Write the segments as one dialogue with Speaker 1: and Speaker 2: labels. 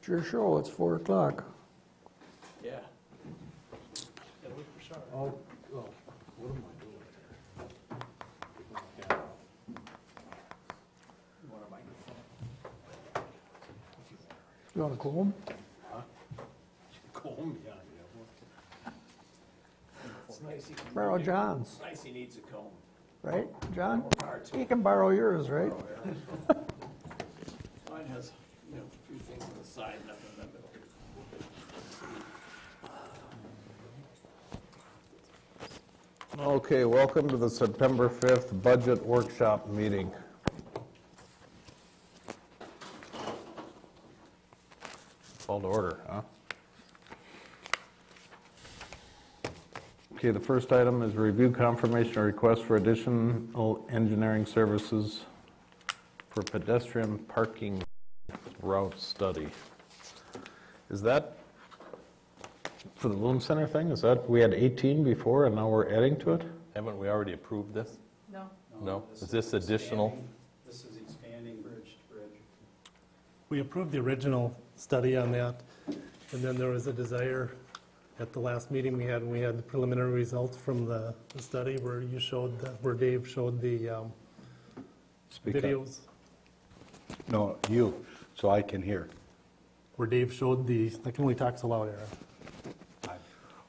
Speaker 1: It's your show, it's 4 o'clock.
Speaker 2: Yeah.
Speaker 3: Oh, well, what am I doing here?
Speaker 2: You want a microphone?
Speaker 1: You want to comb?
Speaker 3: Comb, yeah.
Speaker 2: It's nice he can.
Speaker 1: Borrow John's,
Speaker 2: Nice he needs a comb.
Speaker 1: right, John?
Speaker 2: More power to
Speaker 1: You
Speaker 2: him.
Speaker 1: can borrow yours, right?
Speaker 2: Mine has, you know, a few things on the side, nothing in the middle.
Speaker 4: Okay, welcome to the September 5th Budget Workshop meeting. Call to order, huh? Okay, the first item is review confirmation or request for additional engineering services for pedestrian parking route study. Is that for the Loon Center thing? Is that, we had 18 before and now we're adding to it?
Speaker 5: Haven't we already approved this?
Speaker 6: No.
Speaker 5: No? Is this additional?
Speaker 3: This is expanding bridge to bridge.
Speaker 7: We approved the original study on that, and then there was a desire at the last meeting we had, when we had the preliminary results from the study where you showed, where Dave showed the
Speaker 8: Speak up.
Speaker 7: videos,
Speaker 8: No, you, so I can hear.
Speaker 7: where Dave showed the, I can only talk so loud, Aaron.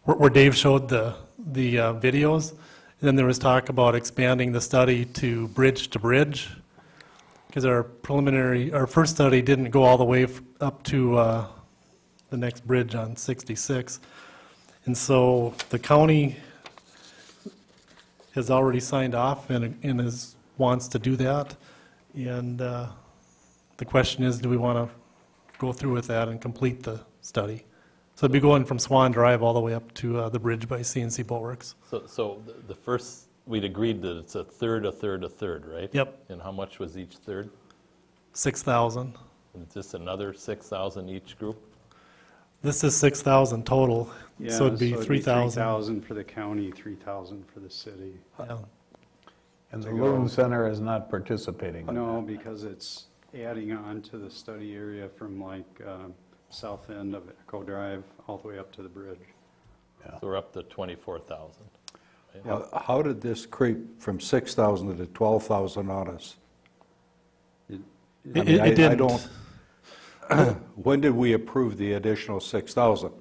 Speaker 7: Where Dave showed the videos, and then there was talk about expanding the study to bridge, because our first study didn't go all the way up to the next bridge on 66. And so the county has already signed off and wants to do that. And the question is, do we want to go through with that and complete the study? So it'd be going from Swan Drive all the way up to the bridge by CNC Boatworks.
Speaker 5: So the first, we'd agreed that it's a third, right?
Speaker 7: Yep,
Speaker 5: And how much was each third?
Speaker 7: 6,000.
Speaker 5: Is this another 6,000 each group?
Speaker 7: This is 6,000 total, so it'd be 3,000.
Speaker 3: 3,000 for the county, 3,000 for the city.
Speaker 7: Yeah.
Speaker 4: And the Loon Center is not participating?
Speaker 3: No, because it's adding on to the study area from like south end of Echo Drive all the way up to the bridge.
Speaker 5: So we're up to 24,000.
Speaker 8: How did this creep from 6,000 to 12,000 on us?
Speaker 3: It-
Speaker 8: I mean,
Speaker 7: It
Speaker 8: I
Speaker 7: didn't.
Speaker 8: don't, when did we approve the additional 6,000?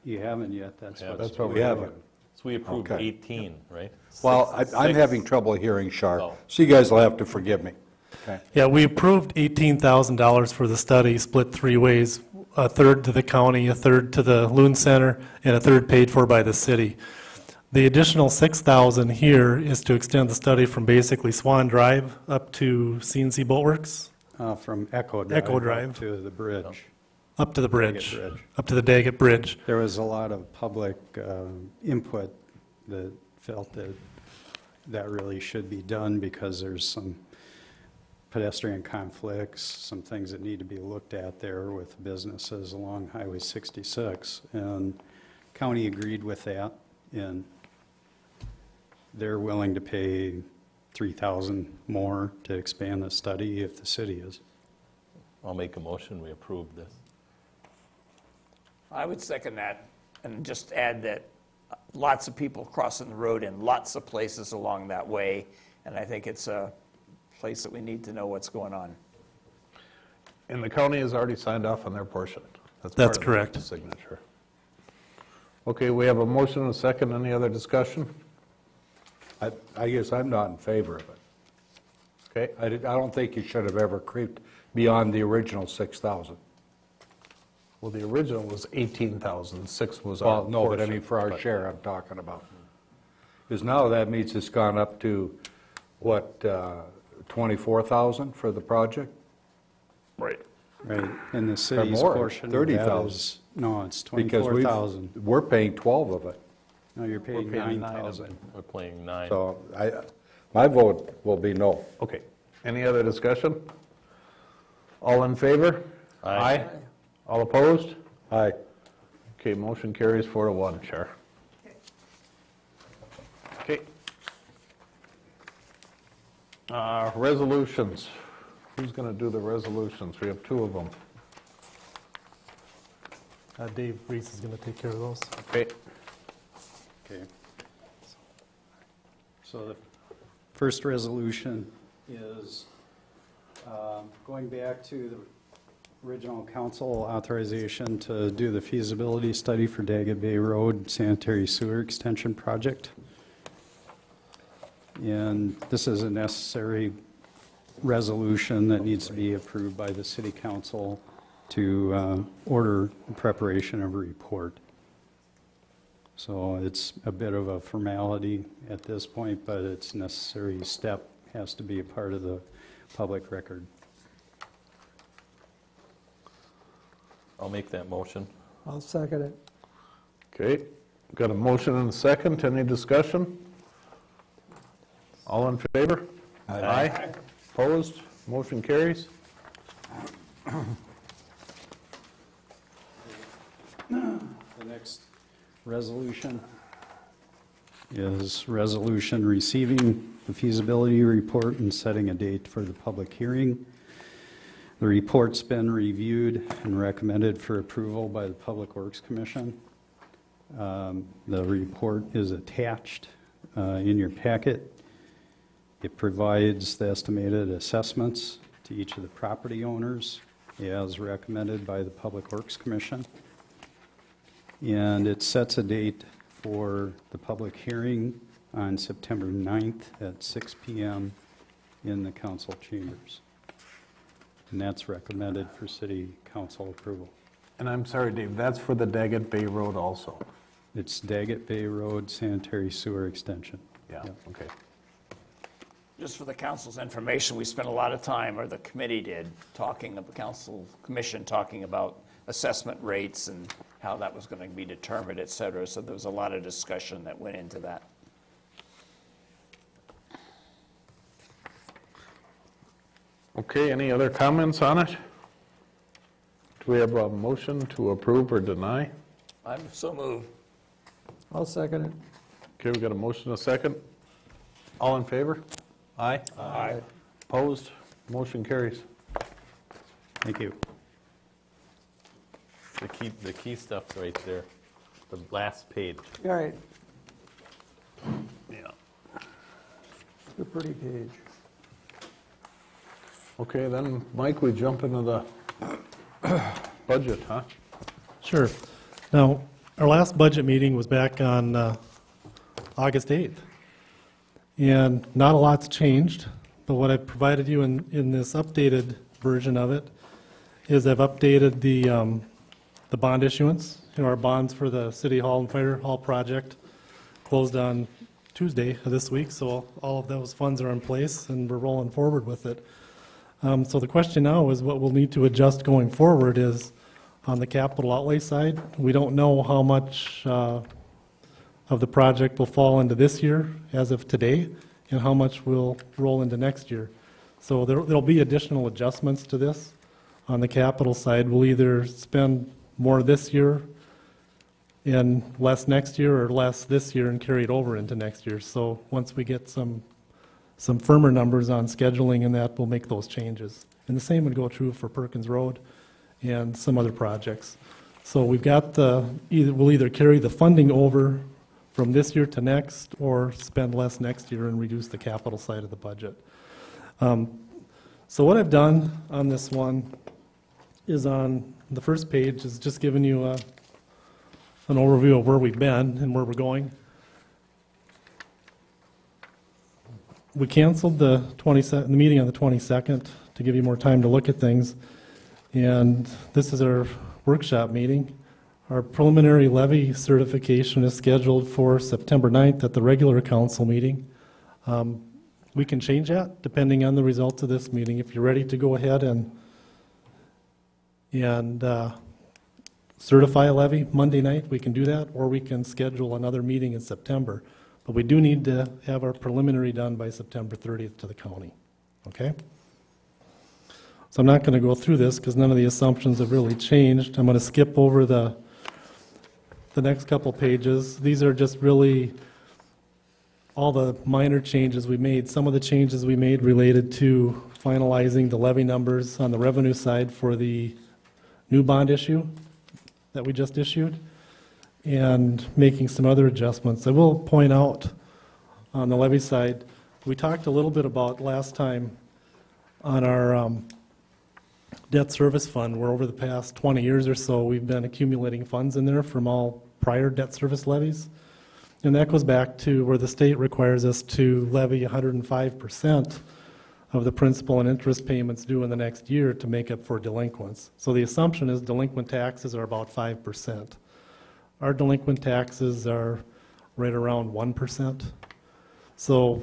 Speaker 3: You haven't yet, that's
Speaker 5: Yeah,
Speaker 3: what's.
Speaker 8: that's what we haven't.
Speaker 5: So we approved
Speaker 8: Okay.
Speaker 5: 18, right?
Speaker 8: Well,
Speaker 5: Six-
Speaker 8: I'm
Speaker 5: six-
Speaker 8: having trouble hearing sharp,
Speaker 5: Oh.
Speaker 8: so you guys will have to forgive me. Okay.
Speaker 7: Yeah, we approved $18,000 for the study, split three ways, a third to the county, a third to the Loon Center, and a third paid for by the city. The additional 6,000 here is to extend the study from basically Swan Drive up to CNC Boatworks,
Speaker 3: From Echo Drive.
Speaker 7: Echo
Speaker 3: up
Speaker 7: Drive.
Speaker 3: to the bridge.
Speaker 7: up to the bridge,
Speaker 3: Daggett Bridge.
Speaker 7: up to the Daggett Bridge.
Speaker 3: There was a lot of public input that felt that that really should be done because there's some pedestrian conflicts, some things that need to be looked at there with businesses along Highway 66. And county agreed with that, and they're willing to pay 3,000 more to expand the study if the city is.
Speaker 5: I'll make a motion, we approve this.
Speaker 2: I would second that and just add that lots of people crossing the road in lots of places along that way. And I think it's a place that we need to know what's going on.
Speaker 4: And the county has already signed off on their portion?
Speaker 7: That's
Speaker 4: part of the
Speaker 7: correct.
Speaker 4: Signature. Okay, we have a motion and a second. Any other discussion?
Speaker 8: I guess I'm not in favor of it.
Speaker 4: Okay,
Speaker 8: I don't think you should have ever creeped beyond the original 6,000.
Speaker 4: well, the original was 18,000, 6 was our
Speaker 8: Well, no, but I
Speaker 4: portion,
Speaker 8: mean, for our
Speaker 4: but-
Speaker 8: share, I'm talking about. Because now that means it's gone up to, what, 24,000 for the project?
Speaker 4: Right.
Speaker 3: Right, and the city's
Speaker 8: more,
Speaker 3: portion of that
Speaker 8: 30,000.
Speaker 3: is, no, it's
Speaker 8: Because
Speaker 3: 24,000.
Speaker 8: we're paying 12 of it.
Speaker 3: No, you're paying
Speaker 4: paying 9 of
Speaker 3: 9,000.
Speaker 5: We're playing 9.
Speaker 8: So my vote will be no.
Speaker 4: Okay, any other discussion? All in favor?
Speaker 5: Aye.
Speaker 4: All opposed?
Speaker 8: Aye.
Speaker 4: Okay, motion carries 4-1, Chair. Okay. Resolutions. Who's going to do the resolutions? We have 2 of them.
Speaker 7: Dave Reese is going to take care of those.
Speaker 4: Okay.
Speaker 3: Okay. So the first resolution is going back to the original council authorization to do the feasibility study for Daggett Bay Road sanitary sewer extension project. And this is a necessary resolution that needs to be approved by the city council to order the preparation of a report. So it's a bit of a formality at this point, but it's a necessary step, has to be a part of the public record.
Speaker 5: I'll make that motion.
Speaker 1: I'll second it.
Speaker 4: Okay, got a motion and a second. Any discussion? All in favor? Aye. Opposed? Motion carries.
Speaker 3: The next resolution is resolution receiving the feasibility report and setting a date for the public hearing. The report's been reviewed and recommended for approval by the Public Works Commission. The report is attached in your packet. It provides the estimated assessments to each of the property owners as recommended by the Public Works Commission. And it sets a date for the public hearing on September 9th at 6 p.m. in the council chambers. And that's recommended for city council approval.
Speaker 4: And I'm sorry, Dave, that's for the Daggett Bay Road also?
Speaker 3: It's Daggett Bay Road sanitary sewer extension.
Speaker 4: Yeah,
Speaker 3: Yep.
Speaker 4: okay.
Speaker 2: Just for the council's information, we spent a lot of time, or the committee did, talking of the council commission, talking about assessment rates and how that was going to be determined, et cetera. So there was a lot of discussion that went into that.
Speaker 4: Okay, any other comments on it? Do we have a motion to approve or deny?
Speaker 2: I'm so moved.
Speaker 1: I'll second it.
Speaker 4: Okay, we got a motion and a second. All in favor? Aye.
Speaker 2: Aye.
Speaker 4: Opposed? Motion carries.
Speaker 3: Thank you.
Speaker 5: The key stuff's right there, the last page.
Speaker 1: All right,
Speaker 4: Yeah.
Speaker 1: the pretty page.
Speaker 4: Okay, then, Mike, we jump into the budget, huh?
Speaker 7: Sure. Now, our last budget meeting was back on August 8th. And not a lot's changed, but what I've provided you in this updated version of it is I've updated the bond issuance. You know, our bonds for the City Hall and Fire Hall project closed on Tuesday of this week, so all of those funds are in place and we're rolling forward with it. So the question now is what we'll need to adjust going forward is on the capital outlay side. We don't know how much of the project will fall into this year as of today and how much will roll into next year. So there'll be additional adjustments to this on the capital side. We'll either spend more this year and less next year, or less this year and carry it over into next year. So once we get some firmer numbers on scheduling and that, we'll make those changes. And the same would go true for Perkins Road and some other projects. So we've got we'll either carry the funding over from this year to next, or spend less next year and reduce the capital side of the budget. So what I've done on this one is on the first page is just giving you an overview of where we've been and where we're going. We canceled the meeting on the 22nd to give you more time to look at things, and this is our workshop meeting. Our preliminary levy certification is scheduled for September 9th at the regular council meeting. We can change that depending on the results of this meeting. If you're ready to go ahead and certify a levy Monday night, we can do that, or we can schedule another meeting in September. But we do need to have our preliminary done by September 30th to the county, okay? So I'm not going to go through this because none of the assumptions have really changed. I'm going to skip over the next couple pages. These are just really all the minor changes we made. Some of the changes we made related to finalizing the levy numbers on the revenue side for the new bond issue. that we just issued and making some other adjustments. I will point out on the levy side, we talked a little bit about last time on our debt service fund, where over the past 20 years or so, we've been accumulating funds in there from all prior debt service levies. And that goes back to where the state requires us to levy 105% of the principal and interest payments due in the next year to make up for delinquents. So the assumption is delinquent taxes are about 5%. Our delinquent taxes are right around 1%. So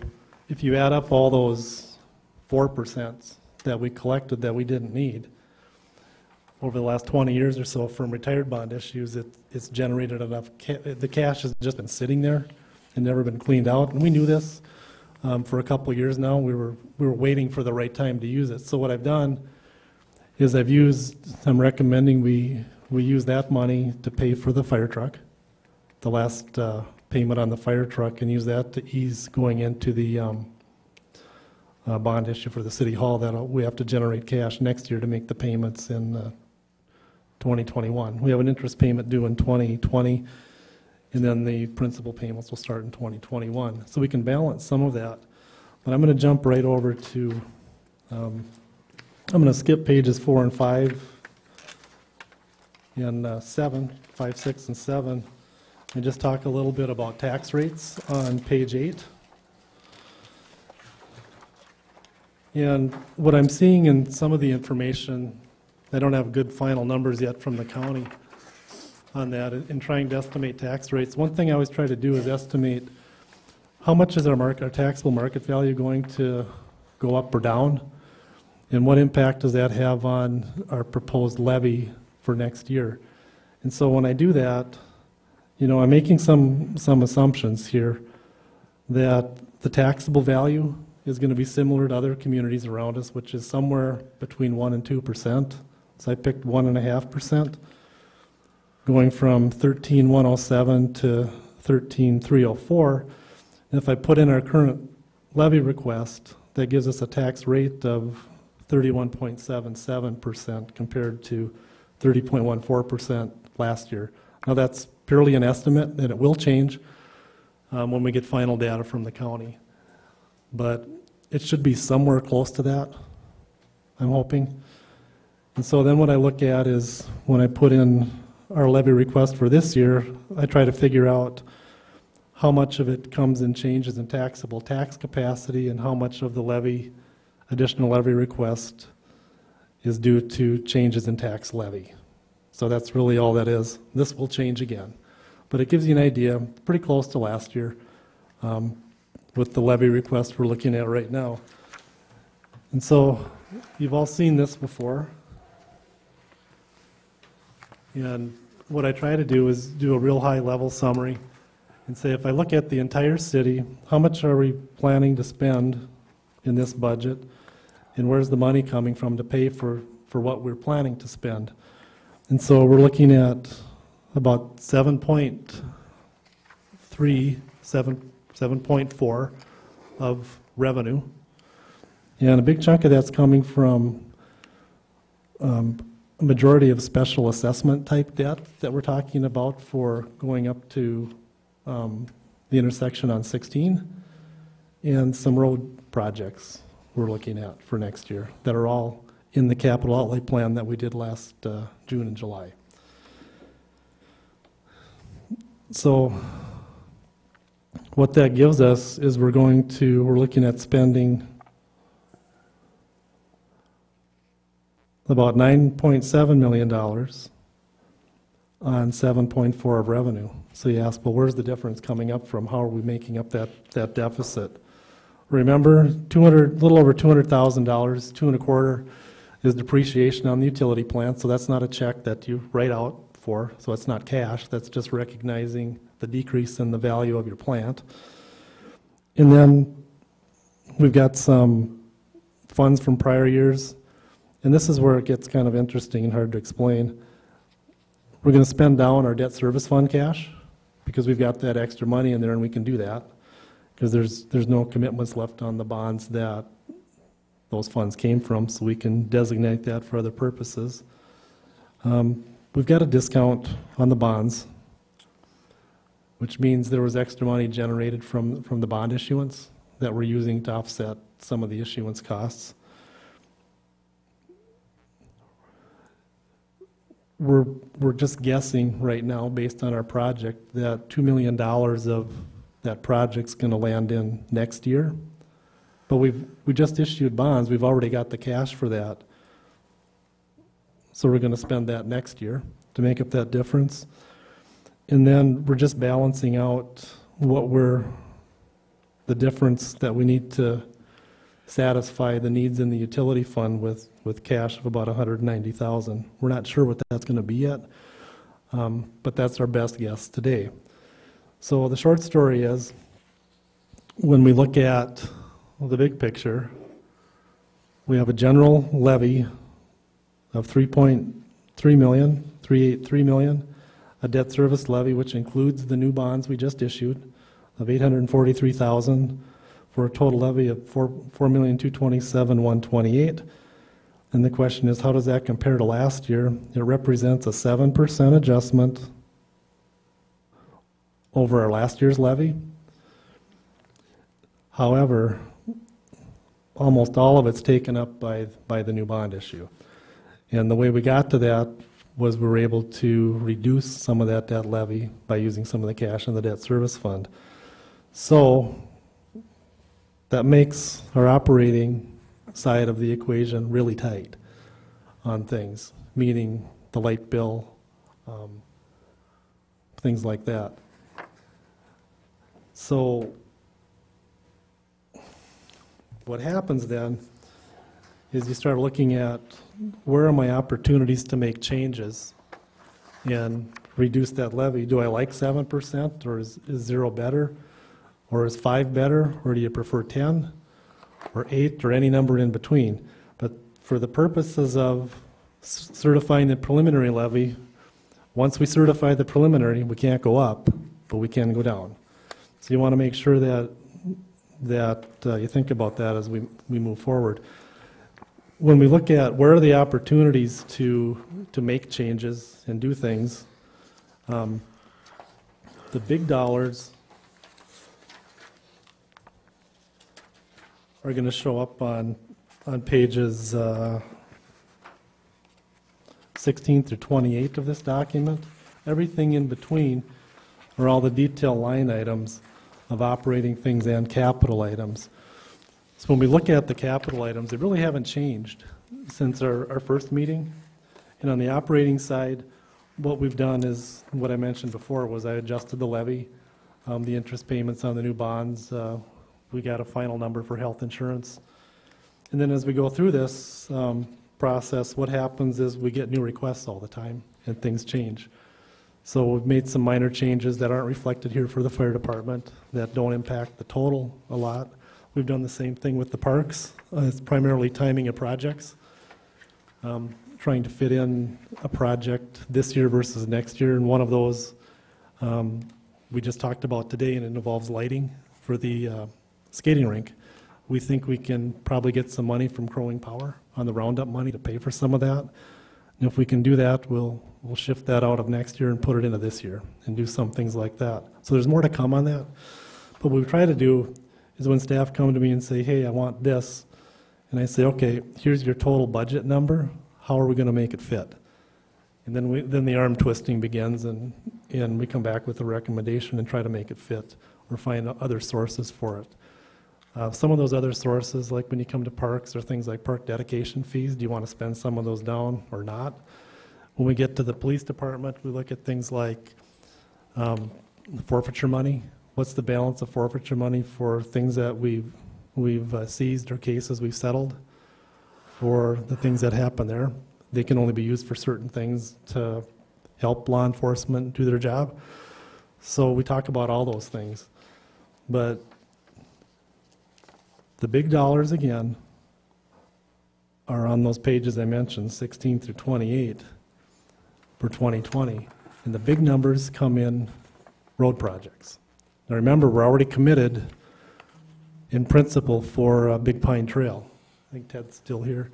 Speaker 7: if you add up all those 4% that we collected that we didn't need over the last 20 years or so from retired bond issues, it's generated enough, the cash has just been sitting there and never been cleaned out. And we knew this for a couple of years now. We were waiting for the right time to use it. So what I've done is I'm recommending we use that money to pay for the fire truck, the last payment on the fire truck, and use that to ease going into the bond issue for the city hall that we have to generate cash next year to make the payments in 2021. We have an interest payment due in 2020, and then the principal payments will start in 2021. So we can balance some of that. But I'm going to jump right over to, I'm going to skip pages 4 and 5 and 7, 5, 6, and 7, and just talk a little bit about tax rates on page 8. And what I'm seeing in some of the information, I don't have good final numbers yet from the county on that, in trying to estimate tax rates. One thing I always try to do is estimate how much is our taxable market value going to go up or down, and what impact does that have on our proposed levy for next year. And so when I do that, I'm making some assumptions here that the taxable value is going to be similar to other communities around us, which is somewhere between 1% and 2%. So I picked 1.5%, going from 13,107 to 13,304. And if I put in our current levy request, that gives us a tax rate of 31.77% compared to 30.14% last year. Now that's purely an estimate, and it will change when we get final data from the county. But it should be somewhere close to that, I'm hoping. And so then what I look at is when I put in our levy request for this year, I try to figure out how much of it comes in changes in taxable tax capacity and how much of the additional levy request is due to changes in tax levy. So that's really all that is. This will change again. But it gives you an idea, pretty close to last year, with the levy request we're looking at right now. And so you've all seen this before. And what I try to do is do a real high level summary and say, if I look at the entire city, how much are we planning to spend in this budget, and where's the money coming from to pay for what we're planning to spend? And so we're looking at about 7.4 of revenue. And a big chunk of that's coming from a majority of special assessment type debt that we're talking about for going up to the intersection on 16, and some road projects we're looking at for next year that are all in the capital outlay plan that we did last June and July. So what that gives us is we're looking at spending about $9.7 million on 7.4 of revenue. So you ask, well, where's the difference coming up from? How are we making up that deficit? Remember, little over $200,000, $2.25 is depreciation on the utility plant, so that's not a check that you write out for, so it's not cash, that's just recognizing the decrease in the value of your plant. And then we've got some funds from prior years, and this is where it gets kind of interesting and hard to explain. We're going to spend down our debt service fund cash because we've got that extra money in there, and we can do that because there's no commitments left on the bonds that those funds came from, so we can designate that for other purposes. we've got a discount on the bonds, which means there was extra money generated from the bond issuance that we're using to offset some of the issuance costs. We're just guessing right now, based on our project, that $2 million of that project's going to land in next year. But we just issued bonds. We've already got the cash for that. So we're going to spend that next year to make up that difference. And then we're just balancing out the difference that we need to satisfy the needs in the utility fund with cash of about $190,000. We're not sure what that's going to be yet, but that's our best guess today. So the short story is, when we look at the big picture, we have a general levy of $3.3 million, $383 million, a debt service levy, which includes the new bonds we just issued, of $843,000, for a total levy of $4,227,128. And the question is, how does that compare to last year? It represents a 7% adjustment over our last year's levy. However, almost all of it's taken up by the new bond issue. And the way we got to that was we were able to reduce some of that debt levy by using some of the cash in the debt service fund. So that makes our operating side of the equation really tight on things, meaning the light bill, things like that. So what happens then is you start looking at, where are my opportunities to make changes and reduce that levy? Do I like 7%, or is 0 better? Or is 5 better? Or do you prefer 10 or 8 or any number in between? But for the purposes of certifying the preliminary levy, once we certify the preliminary, we can't go up, but we can go down. So you want to make sure that you think about that as we move forward. When we look at where are the opportunities to make changes and do things, the big dollars are going to show up on pages 16 through 28 of this document. Everything in between are all the detailed line items of operating things and capital items. So when we look at the capital items, they really haven't changed since our first meeting. And on the operating side, what we've done is, what I mentioned before, was I adjusted the levy, the interest payments on the new bonds. We got a final number for health insurance. And then as we go through this process, what happens is we get new requests all the time and things change. So we've made some minor changes that aren't reflected here for the fire department that don't impact the total a lot. We've done the same thing with the parks. It's primarily timing of projects, trying to fit in a project this year versus next year. And one of those we just talked about today, and it involves lighting for the skating rink. We think we can probably get some money from Crowing Power on the roundup money to pay for some of that. And if we can do that, we'll shift that out of next year and put it into this year and do some things like that. So there's more to come on that. But what we try to do is, when staff come to me and say, hey, I want this, and I say, okay, here's your total budget number, how are we going to make it fit? And then the arm twisting begins, and we come back with a recommendation and try to make it fit or find other sources for it. Some of those other sources, like when you come to parks, are things like park dedication fees. Do you want to spend some of those down or not? When we get to the police department, we look at things like forfeiture money. What's the balance of forfeiture money for things that we've seized or cases we've settled? For the things that happen there, they can only be used for certain things to help law enforcement do their job. So we talk about all those things. But the big dollars, again, are on those pages I mentioned, 16 through 28 for 2020. And the big numbers come in road projects. Now remember, we're already committed in principle for Big Pine Trail. I think Ted's still here.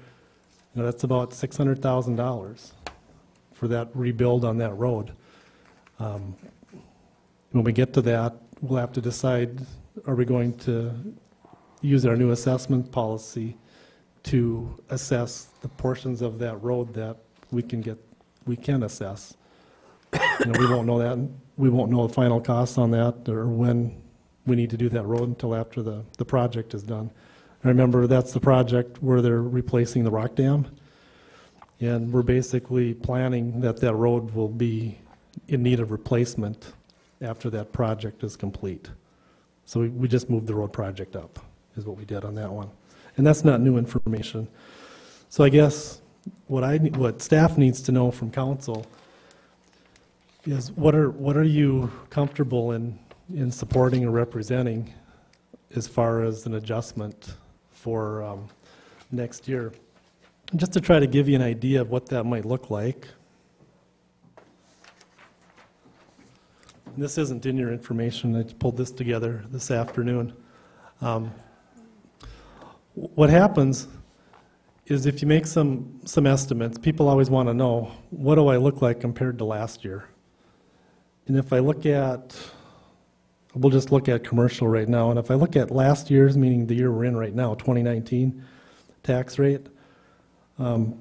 Speaker 7: That's about $600,000 for that rebuild on that road. When we get to that, we'll have to decide, are we going to use our new assessment policy to assess the portions of that road that we can assess. We won't know that, we won't know the final costs on that or when we need to do that road until after the project is done. Remember, that's the project where they're replacing the rock dam. And we're basically planning that that road will be in need of replacement after that project is complete. So we just moved the road project up, is what we did on that one. And that's not new information. So I guess what staff needs to know from council is what are you comfortable in supporting or representing as far as an adjustment for next year? Just to try to give you an idea of what that might look like. And this isn't in your information, I pulled this together this afternoon. What happens is if you make some estimates, people always want to know, what do I look like compared to last year? And if I look at, we'll just look at commercial right now, and if I look at last year's, meaning the year we're in right now, 2019 tax rate, our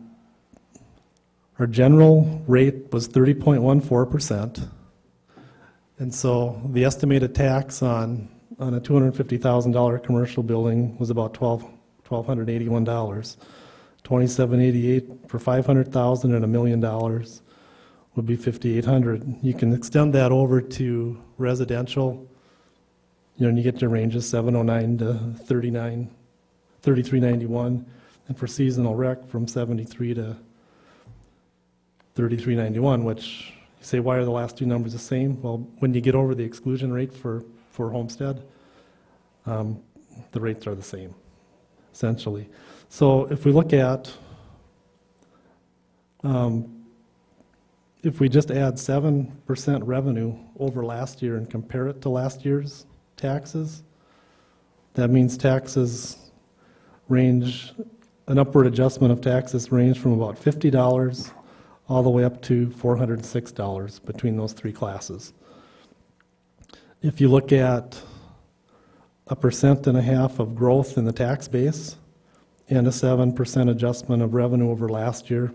Speaker 7: general rate was 30.14%. And so the estimated tax on a $250,000 commercial building was about $1,281. $2,788 for $500,000 and $1 million would be $5,800. You can extend that over to residential, and you get your ranges 709 to 3391, and for seasonal rec from 73 to 3391, which you say, why are the last two numbers the same? Well, when you get over the exclusion rate for homestead, the rates are the same, essentially. So if we look at, if we just add 7% revenue over last year and compare it to last year's taxes, that means taxes range, an upward adjustment of taxes range from about $50 all the way up to $406 between those three classes. If you look at 1.5% of growth in the tax base and a 7% adjustment of revenue over last year,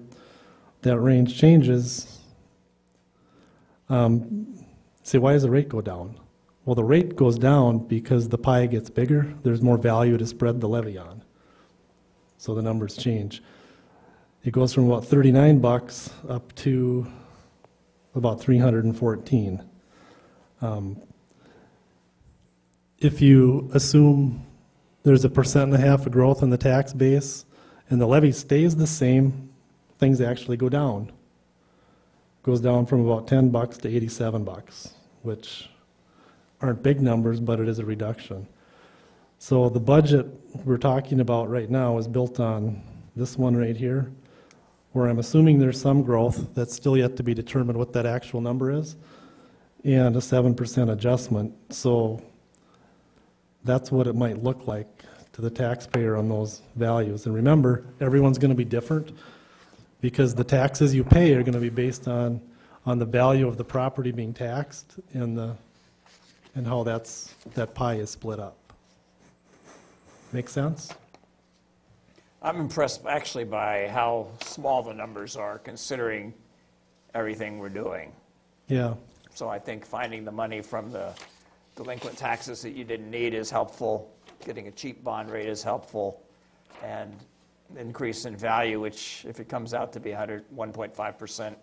Speaker 7: that range changes. Say, why does the rate go down? Well, the rate goes down because the pie gets bigger. There's more value to spread the levy on. So the numbers change. It goes from about $39 up to about $314. If you assume there's a 1.5% of growth in the tax base and the levy stays the same, things actually go down. It goes down from about $10 to $87, which aren't big numbers, but it is a reduction. So the budget we're talking about right now is built on this one right here, where I'm assuming there's some growth that's still yet to be determined what that actual number is, and a 7% adjustment. So that's what it might look like to the taxpayer on those values. And remember, everyone's going to be different because the taxes you pay are going to be based on the value of the property being taxed and how that pie is split up. Make sense?
Speaker 2: I'm impressed actually by how small the numbers are considering everything we're doing.
Speaker 7: Yeah.
Speaker 2: So I think finding the money from the delinquent taxes that you didn't need is helpful. Getting a cheap bond rate is helpful. And the increase in value, which if it comes out to be 1.5%,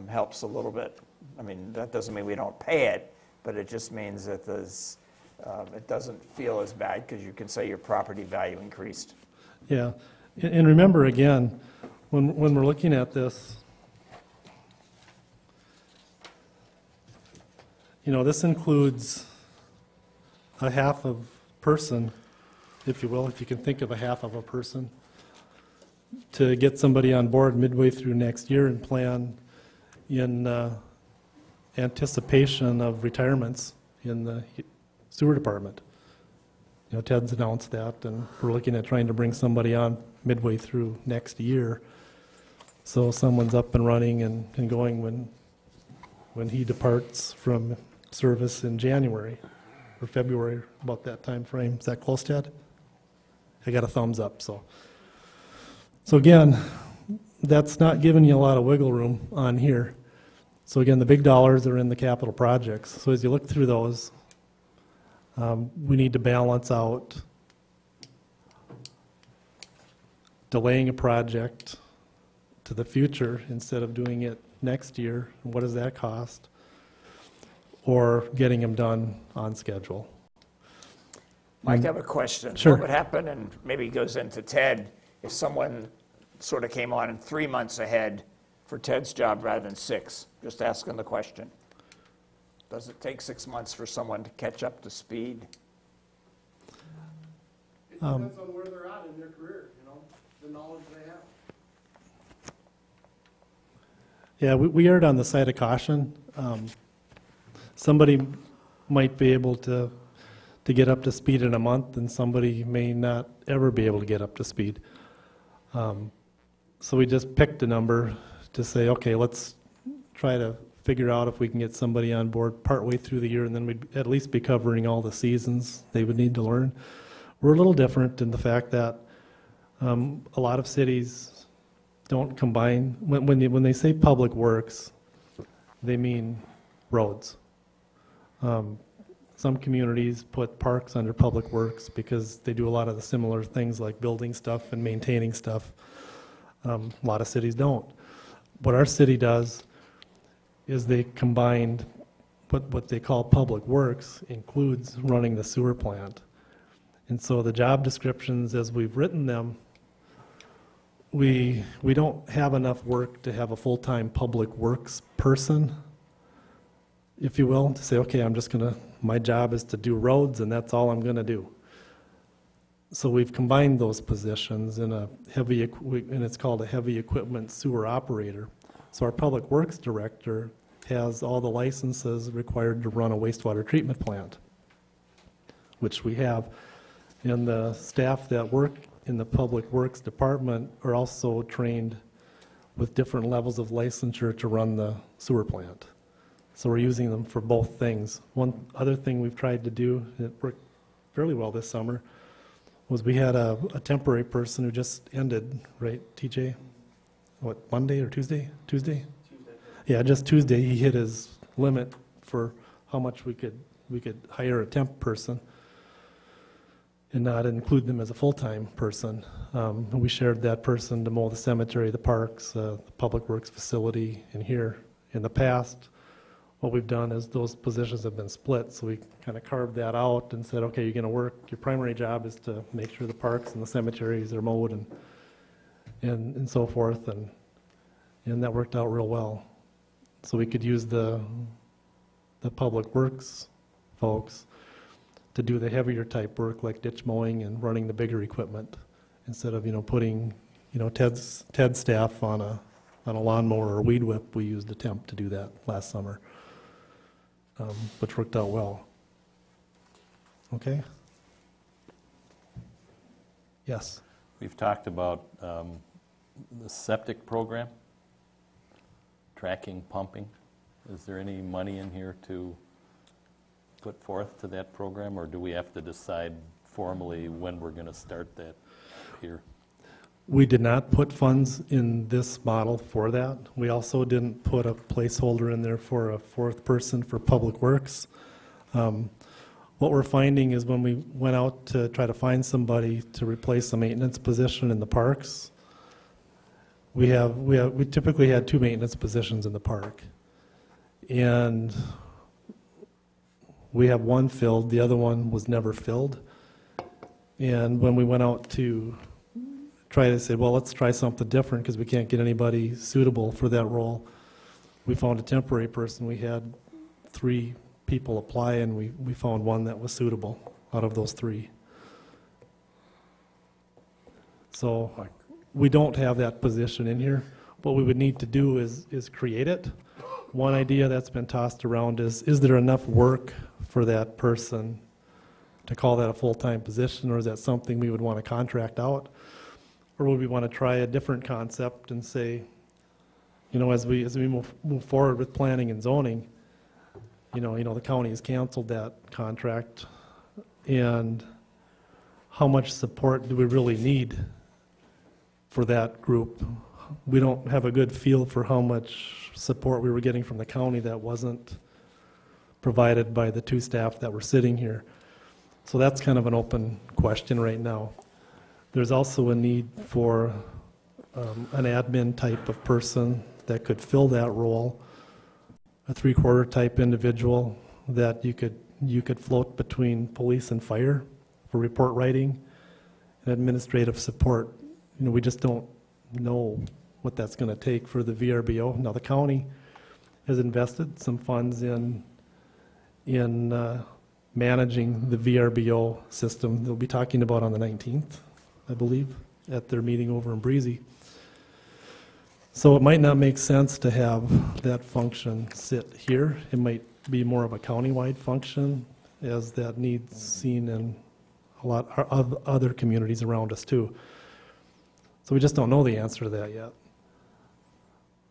Speaker 2: helps a little bit. I mean, that doesn't mean we don't pay it, but it just means that it doesn't feel as bad because you can say your property value increased.
Speaker 7: Yeah, and remember again, when we're looking at this, this includes a half of person, if you will, if you can think of a half of a person, to get somebody on board midway through next year and plan in anticipation of retirements in the sewer department. Ted's announced that, and we're looking at trying to bring somebody on midway through next year So someone's up and running and going when he departs from service in January or February, about that time frame. Is that close, Ted? I got a thumbs up, so. So again, that's not giving you a lot of wiggle room on here. So again, the big dollars are in the capital projects. So as you look through those, we need to balance out delaying a project to the future instead of doing it next year. What does that cost? Or getting them done on schedule.
Speaker 2: Mike, I have a question.
Speaker 7: Sure.
Speaker 2: What would happen, and maybe it goes into Ted, if someone sort of came on in 3 months ahead for Ted's job rather than 6? Just asking the question. Does it take 6 months for someone to catch up to speed?
Speaker 7: It depends on where they're at in their career, the knowledge they have. Yeah, we erred on the side of caution. Somebody might be able to get up to speed in a month, and somebody may not ever be able to get up to speed. So we just picked a number to say, okay, let's try to figure out if we can get somebody on board partway through the year, and then we'd at least be covering all the seasons they would need to learn. We're a little different in the fact that a lot of cities don't combine, when they say public works, they mean roads. Some communities put parks under public works because they do a lot of the similar things like building stuff and maintaining stuff. A lot of cities don't. What our city does is they combined what they call public works includes running the sewer plant. And so the job descriptions as we've written them, we don't have enough work to have a full-time public works person, if you will, to say, okay, my job is to do roads and that's all I'm gonna do. So we've combined those positions in and it's called a heavy equipment sewer operator. So our public works director has all the licenses required to run a wastewater treatment plant, which we have. And the staff that work in the public works department are also trained with different levels of licensure to run the sewer plant. So we're using them for both things. One other thing we've tried to do that worked fairly well this summer was we had a temporary person who just ended, right, TJ? What, Monday or Tuesday? Tuesday? Yeah, just Tuesday. He hit his limit for how much we could hire a temp person and not include them as a full-time person. We shared that person to mow the cemetery, the parks, the public works facility, and here. In the past, what we've done is those positions have been split, so we kind of carved that out and said, okay, you're going to work, your primary job is to make sure the parks and the cemeteries are mowed and so forth, and that worked out real well. So we could use the public works folks to do the heavier type work like ditch mowing and running the bigger equipment instead of putting Ted's staff on a lawnmower or weed whip. We used a temp to do that last summer, which worked out well. Okay? Yes?
Speaker 5: We've talked about the septic program, tracking pumping. Is there any money in here to put forth to that program, or do we have to decide formally when we're going to start that here?
Speaker 7: We did not put funds in this model for that. We also didn't put a placeholder in there for a fourth person for public works. What we're finding is when we went out to try to find somebody to replace a maintenance position in the parks, we typically had 2 maintenance positions in the park. And we have one filled, the other one was never filled. And when we went out to try to say, well, let's try something different because we can't get anybody suitable for that role, we found a temporary person. We had 3 people apply, and we found one that was suitable out of those 3. So we don't have that position in here. What we would need to do is create it. One idea that's been tossed around is there enough work for that person to call that a full-time position, or is that something we would want to contract out? Or would we want to try a different concept and say, as we move forward with planning and zoning, the county has canceled that contract, and how much support do we really need for that group? We don't have a good feel for how much support we were getting from the county that wasn't provided by the two staff that were sitting here. So that's kind of an open question right now. There's also a need for an admin type of person that could fill that role, a three-quarter type individual that you could float between police and fire for report writing and administrative support. We just don't know what that's going to take for the VRBO. Now, the county has invested some funds in managing the VRBO system. They'll be talking about on the 19th, I believe, at their meeting over in Breezy. So it might not make sense to have that function sit here. It might be more of a countywide function, as that needs seen in a lot of other communities around us too. So we just don't know the answer to that yet.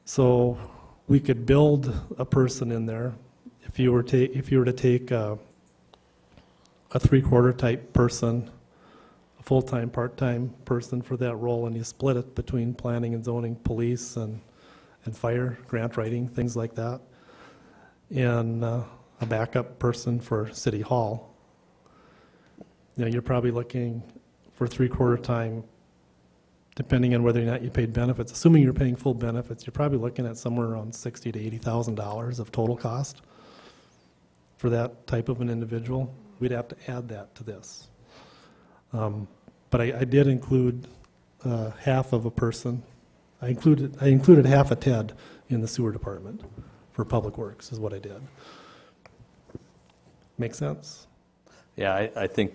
Speaker 7: So we could build a person in there. If you were to take a three-quarter type person, a full-time, part-time person for that role, and you split it between planning and zoning, police and fire, grant writing, things like that, and a backup person for City Hall. You're probably looking for three-quarter time, depending on whether or not you paid benefits. Assuming you're paying full benefits, you're probably looking at somewhere around $60,000 to $80,000 of total cost for that type of an individual. We'd have to add that to this. But I did include half of a person. I included half a TED in the sewer department for public works is what I did. Make sense?
Speaker 5: Yeah, I think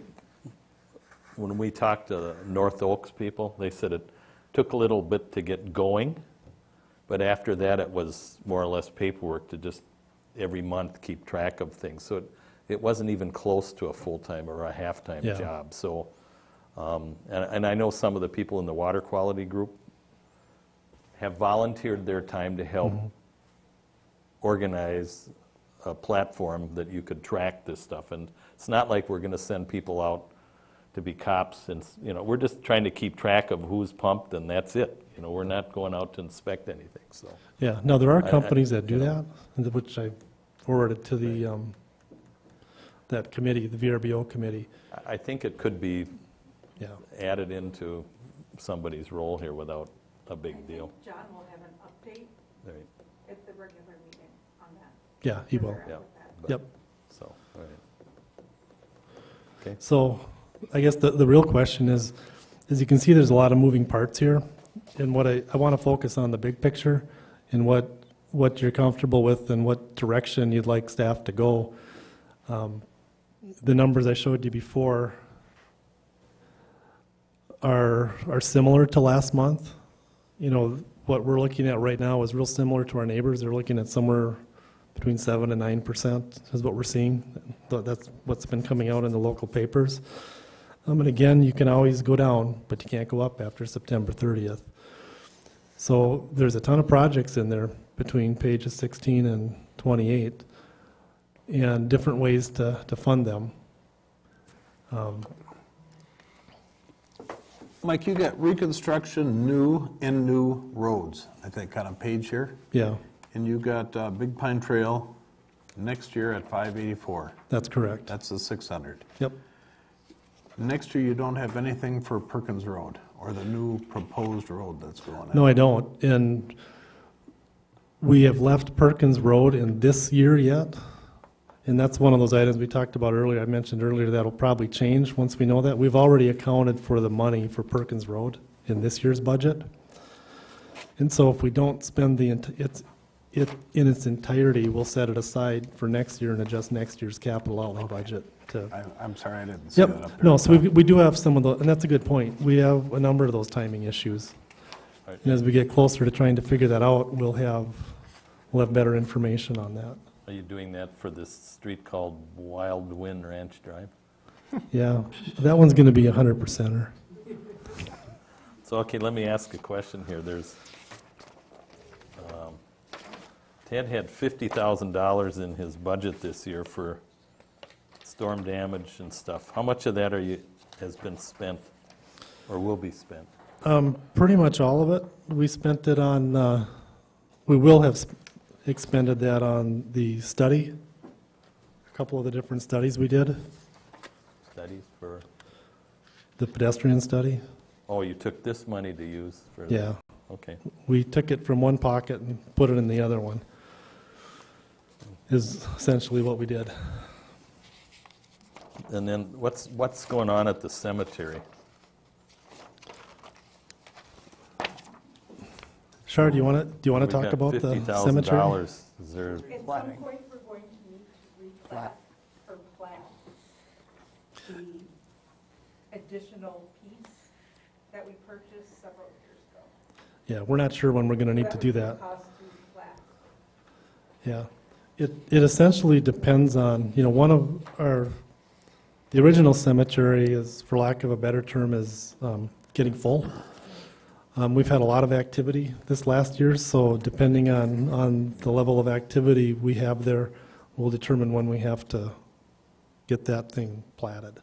Speaker 5: when we talked to the North Oaks people, they said it took a little bit to get going, but after that it was more or less paperwork to just every month keep track of things. So it wasn't even close to a full-time or a half-time job. So, and I know some of the people in the water quality group have volunteered their time to help organize a platform that you could track this stuff. And it's not like we're going to send people out to be cops, and we're just trying to keep track of who's pumped, and that's it. We're not going out to inspect anything. So
Speaker 7: yeah, no, there are companies that do that, which I forwarded to the that committee, the VRBO committee.
Speaker 5: I think it could be added into somebody's role here without a big deal.
Speaker 6: John will have an update
Speaker 5: Right.
Speaker 6: at the regular meeting on that.
Speaker 7: Yeah, he will.
Speaker 5: Yeah.
Speaker 7: Yep.
Speaker 5: So, all right. Okay.
Speaker 7: So I guess the real question is, as you can see, there's a lot of moving parts here. And what I want to focus on the big picture and what you're comfortable with and what direction you'd like staff to go. The numbers I showed you before are similar to last month. What we're looking at right now is real similar to our neighbors. They're looking at somewhere between 7 and 9% is what we're seeing. That's what's been coming out in the local papers. And again, you can always go down, but you can't go up after September 30th. So there's a ton of projects in there between pages 16 and 28 and different ways to fund them.
Speaker 4: Mike, you got reconstruction, new roads, I think, on a page here.
Speaker 7: Yeah,
Speaker 4: And you got Big Pine Trail next year at 584.
Speaker 7: that's correct.
Speaker 4: That's the 600.
Speaker 7: Yep.
Speaker 4: Next year, you don't have anything for Perkins Road or the new proposed road that's going in.
Speaker 7: No, I don't. And we have left Perkins Road in this year yet. And that's one of those items we talked about earlier. I mentioned earlier that'll probably change once we know that. We've already accounted for the money for Perkins Road in this year's budget. And so if we don't spend it in its entirety, we'll set it aside for next year and adjust next year's capital outlay budget to.
Speaker 4: I'm sorry, I didn't see that up
Speaker 7: Yep,
Speaker 4: there.
Speaker 7: no, so we do have some of those, and that's a good point. We have a number of those timing issues.
Speaker 5: Right.
Speaker 7: And as we get closer to trying to figure that out, we'll have better information on that.
Speaker 5: Are you doing that for this street called Wild Wind Ranch Drive?
Speaker 7: Yeah, that one's gonna be a 100%er.
Speaker 5: So, okay, let me ask a question here. Ted had $50,000 in his budget this year for storm damage and stuff. How much of that has been spent or will be spent?
Speaker 7: Pretty much all of it. We spent it on, we will have expended that on the study, a couple of the different studies we did,
Speaker 5: Studies for,
Speaker 7: the pedestrian study.
Speaker 5: oh, you took this money to use for?
Speaker 7: Yeah,
Speaker 5: Okay.
Speaker 7: we took it from one pocket and put it in the other one, is essentially what we did.
Speaker 5: And then what's going on at the cemetery?
Speaker 7: Shar, do you want to
Speaker 5: We've
Speaker 7: talk
Speaker 5: got
Speaker 7: about the cemetery?
Speaker 5: $50,000. Is there,
Speaker 6: At some
Speaker 2: Planning.
Speaker 6: point, we're going to need to replat or plan the additional piece that we purchased several years ago.
Speaker 7: Yeah, we're not sure when we're going to need to do that.
Speaker 6: Cost to plat.
Speaker 7: Yeah. It essentially depends on, one of the original cemetery is, for lack of a better term, is getting full. We've had a lot of activity this last year, so depending on the level of activity we have there, will determine when we have to get that thing platted.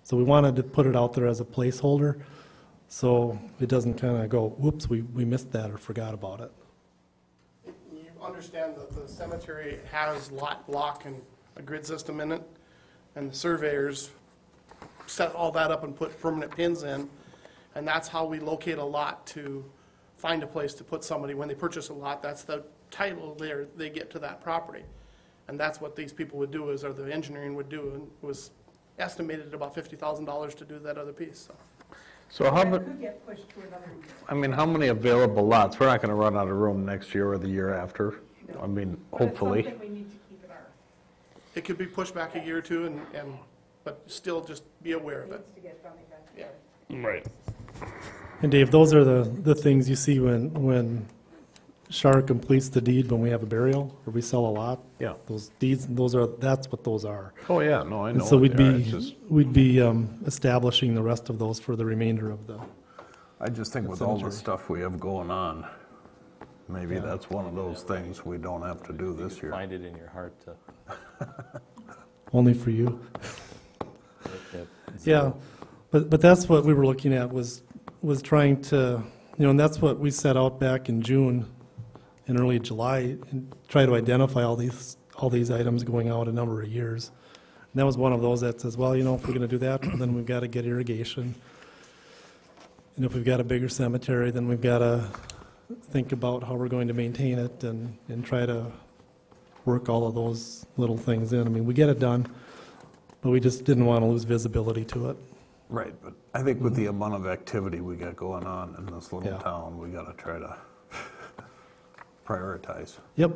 Speaker 7: So we wanted to put it out there as a placeholder, so it doesn't kind of go, whoops, we missed that or forgot about it.
Speaker 9: You understand that the cemetery has lot block and a grid system in it, and the surveyors set all that up and put permanent pins in, and that's how we locate a lot to find a place to put somebody. When they purchase a lot, that's the title they get to that property. And that's what these people would do, or the engineering would do, and it was estimated at about $50,000 to do that other piece, so.
Speaker 4: So how
Speaker 6: That
Speaker 4: many,
Speaker 6: could get pushed to another year.
Speaker 4: I mean, how many available lots? We're not going to run out of room next year or the year after. I mean, hopefully.
Speaker 6: But it's something we need to keep in our,
Speaker 9: It could be pushed back a year or two, but still just be aware of it.
Speaker 6: needs to get done eventually.
Speaker 4: Right.
Speaker 7: And Dave, those are the things you see when Shar completes the deed when we have a burial or we sell a lot.
Speaker 4: Yeah.
Speaker 7: Those deeds, that's what those are.
Speaker 4: Oh, yeah, no, I know.
Speaker 7: And so
Speaker 4: what they are. It's just-
Speaker 7: we'd be establishing the rest of those for the remainder of the,
Speaker 4: I just think with all the
Speaker 7: cemetery.
Speaker 4: stuff we have going on, maybe that's one of those things we don't have to do this year.
Speaker 5: find it in your heart to?
Speaker 7: only for you.
Speaker 5: that-
Speaker 7: Yeah, but that's what we were looking at was trying to, and that's what we set out back in June and early July, and try to identify all these items going out a number of years. And that was one of those that says, well, if we're gonna do that, then we've gotta get irrigation. And if we've got a bigger cemetery, then we've gotta think about how we're going to maintain it and try to work all of those little things in. I mean, we get it done, but we just didn't wanna lose visibility to it.
Speaker 4: Right, but I think with the amount of activity we got going on in this little
Speaker 7: Yeah.
Speaker 4: town, we got to try to prioritize,
Speaker 7: Yep,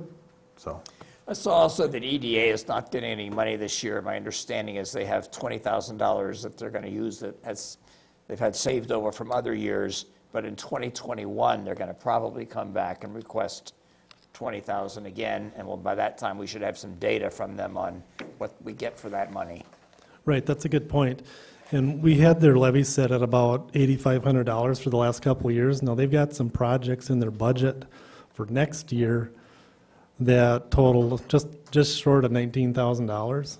Speaker 4: so.
Speaker 2: I saw also that EDA is not getting any money this year. My understanding is they have $20,000 that they're going to use they've had saved over from other years, but in 2021, they're going to probably come back and request $20,000 again, and by that time, we should have some data from them on what we get for that money.
Speaker 7: right, that's a good point. And we had their levy set at about $8,500 for the last couple of years. Now, they've got some projects in their budget for next year that total just short of $19,000.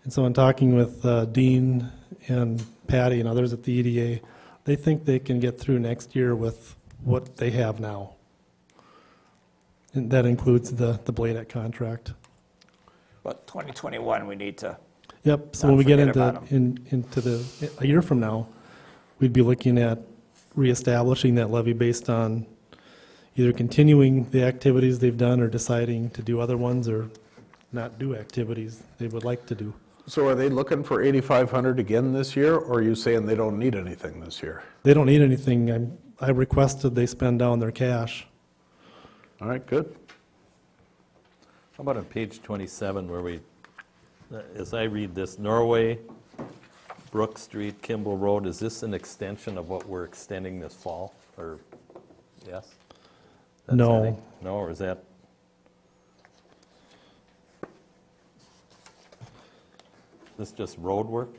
Speaker 7: And so in talking with Dean and Patty and others at the EDA, they think they can get through next year with what they have now. And that includes the Bladec contract.
Speaker 2: But 2021, we need to,
Speaker 7: Yep, so
Speaker 2: Not
Speaker 7: when we get
Speaker 2: forget about
Speaker 7: into a year from now, we'd be looking at reestablishing that levy based on either continuing the activities they've done or deciding to do other ones or not do activities they would like to do.
Speaker 4: So are they looking for 8,500 again this year, or are you saying they don't need anything this year?
Speaker 7: They don't need anything. I requested they spend down their cash.
Speaker 4: All right, good.
Speaker 5: How about on page 27 where as I read this, Norway, Brook Street, Kimball Road, is this an extension of what we're extending this fall, or, yes? That's
Speaker 7: No.
Speaker 5: adding- No, or is that? This just road work?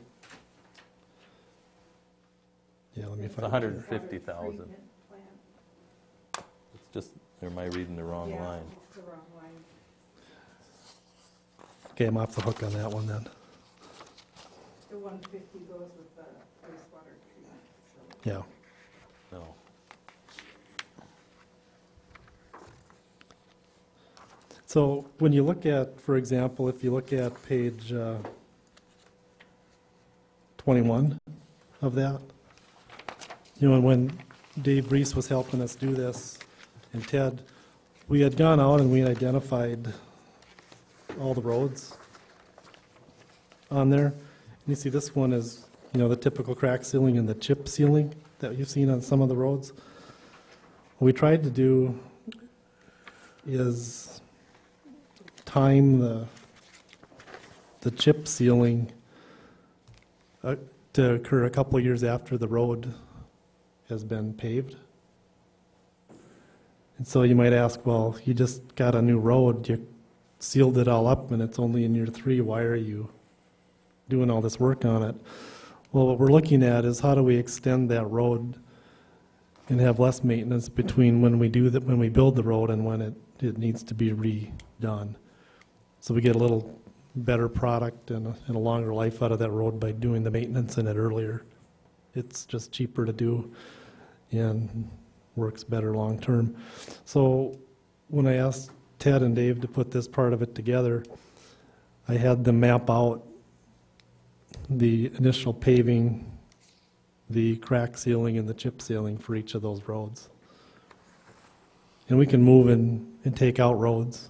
Speaker 7: Yeah, let me
Speaker 5: It's
Speaker 7: find it.
Speaker 5: 150,000.
Speaker 6: Treatment plan.
Speaker 5: It's just, or am I reading the wrong
Speaker 6: Yeah,
Speaker 5: line?
Speaker 6: it's the wrong line.
Speaker 7: Okay, I'm off the hook on that one then.
Speaker 6: The 150 goes with the wastewater treatment facility.
Speaker 7: Yeah.
Speaker 5: No.
Speaker 7: So when you look at, for example, if you look at page 21 of that, you know, when Dave Reese was helping us do this, and Ted, we had gone out and we had identified all the roads on there. And you see this one is, you know, the typical crack sealing and the chip sealing that you've seen on some of the roads. What we tried to do is time the chip sealing to occur a couple of years after the road has been paved. And so you might ask, well, you just got a new road, you sealed it all up and it's only in year 3, why are you doing all this work on it? Well, what we're looking at is how do we extend that road and have less maintenance between when we do that, when we build the road and when it needs to be redone. So we get a little better product and a longer life out of that road by doing the maintenance in it earlier. It's just cheaper to do and works better long term. So when I asked Ted and Dave to put this part of it together, I had them map out the initial paving, the crack sealing, and the chip sealing for each of those roads. And we can move and take out roads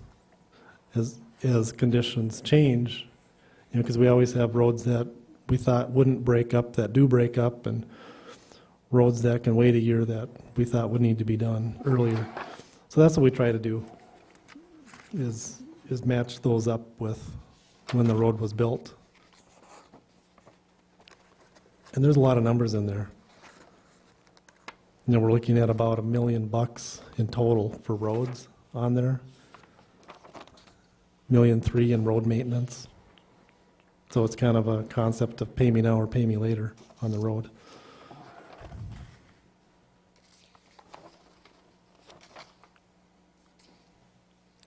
Speaker 7: as conditions change, you know, because we always have roads that we thought wouldn't break up that do break up, and roads that can wait a year that we thought would need to be done earlier. So that's what we try to do, is match those up with when the road was built. And there's a lot of numbers in there. You know, we're looking at about $1 million in total for roads on there. $1.3 million in road maintenance. So it's kind of a concept of pay me now or pay me later on the road.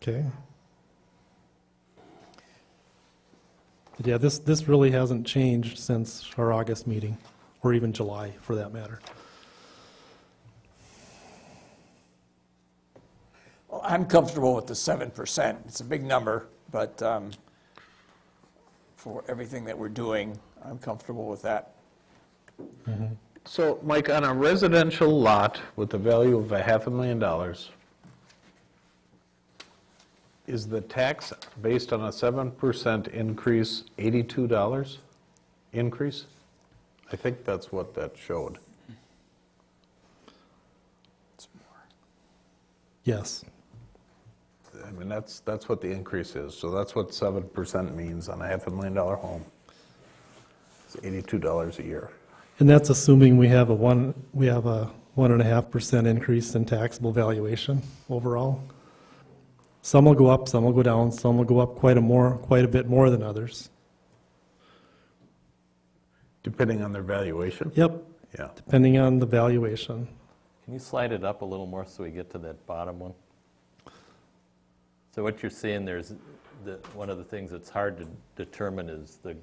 Speaker 7: Okay. But yeah, this really hasn't changed since our August meeting, or even July for that matter.
Speaker 2: Well, I'm comfortable with the 7%. It's a big number, but for everything that we're doing, I'm comfortable with that.
Speaker 4: So, Mike, on a residential lot with a value of $500,000, is the tax based on a 7% increase $82 increase? I think that's what that showed.
Speaker 7: Yes.
Speaker 4: I mean, that's what the increase is. So that's what 7% means on a $500,000 home. It's $82 a year.
Speaker 7: And that's assuming we have a 1.5% increase in taxable valuation overall. Some will go up, some will go down, some will go up quite a bit more than others.
Speaker 4: Depending on their valuation?
Speaker 7: Yep.
Speaker 4: Yeah.
Speaker 7: Depending on the valuation.
Speaker 5: Can you slide it up a little more so we get to that bottom one? So what you're seeing, one of the things that's hard to determine is the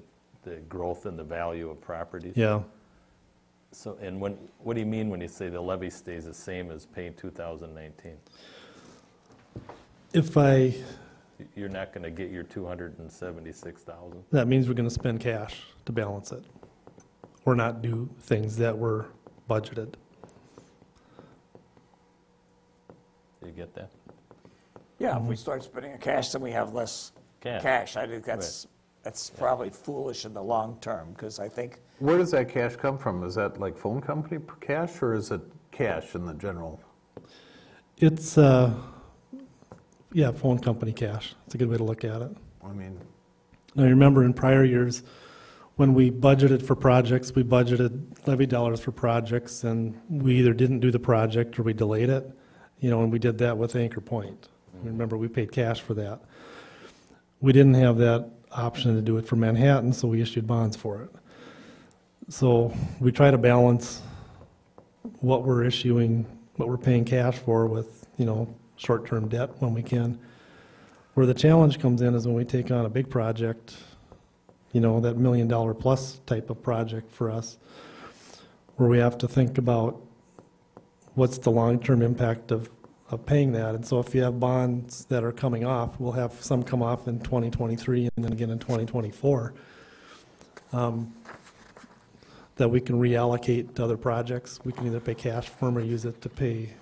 Speaker 5: growth in the value of properties.
Speaker 7: Yeah.
Speaker 5: So, and what do you mean when you say the levy stays the same as paying 2019? You're not going to get your 276,000.
Speaker 7: That means we're going to spend cash to balance it, or not do things that were budgeted.
Speaker 5: Do you get that?
Speaker 2: Yeah, if we start spending cash, then we have less cash. I think that's probably foolish in the long term, because I think,
Speaker 4: Where does that cash come from? Is that like phone company cash, or is it cash in the general?
Speaker 7: It's, yeah, phone company cash. It's a good way to look at it.
Speaker 4: I mean,
Speaker 7: Now, you remember in prior years, when we budgeted for projects, we budgeted levy dollars for projects, and we either didn't do the project or we delayed it. You know, and we did that with Anchor Point. Remember, we paid cash for that. We didn't have that option to do it for Manhattan, so we issued bonds for it. So we try to balance what we're issuing, what we're paying cash for with, you know, short-term debt when we can. Where the challenge comes in is when we take on a big project, you know, that $1 million plus type of project for us, where we have to think about what's the long-term impact of paying that. And so if you have bonds that are coming off, we'll have some come off in 2023 and then again in 2024, that we can reallocate to other projects. We can either pay cash for them or use it to pay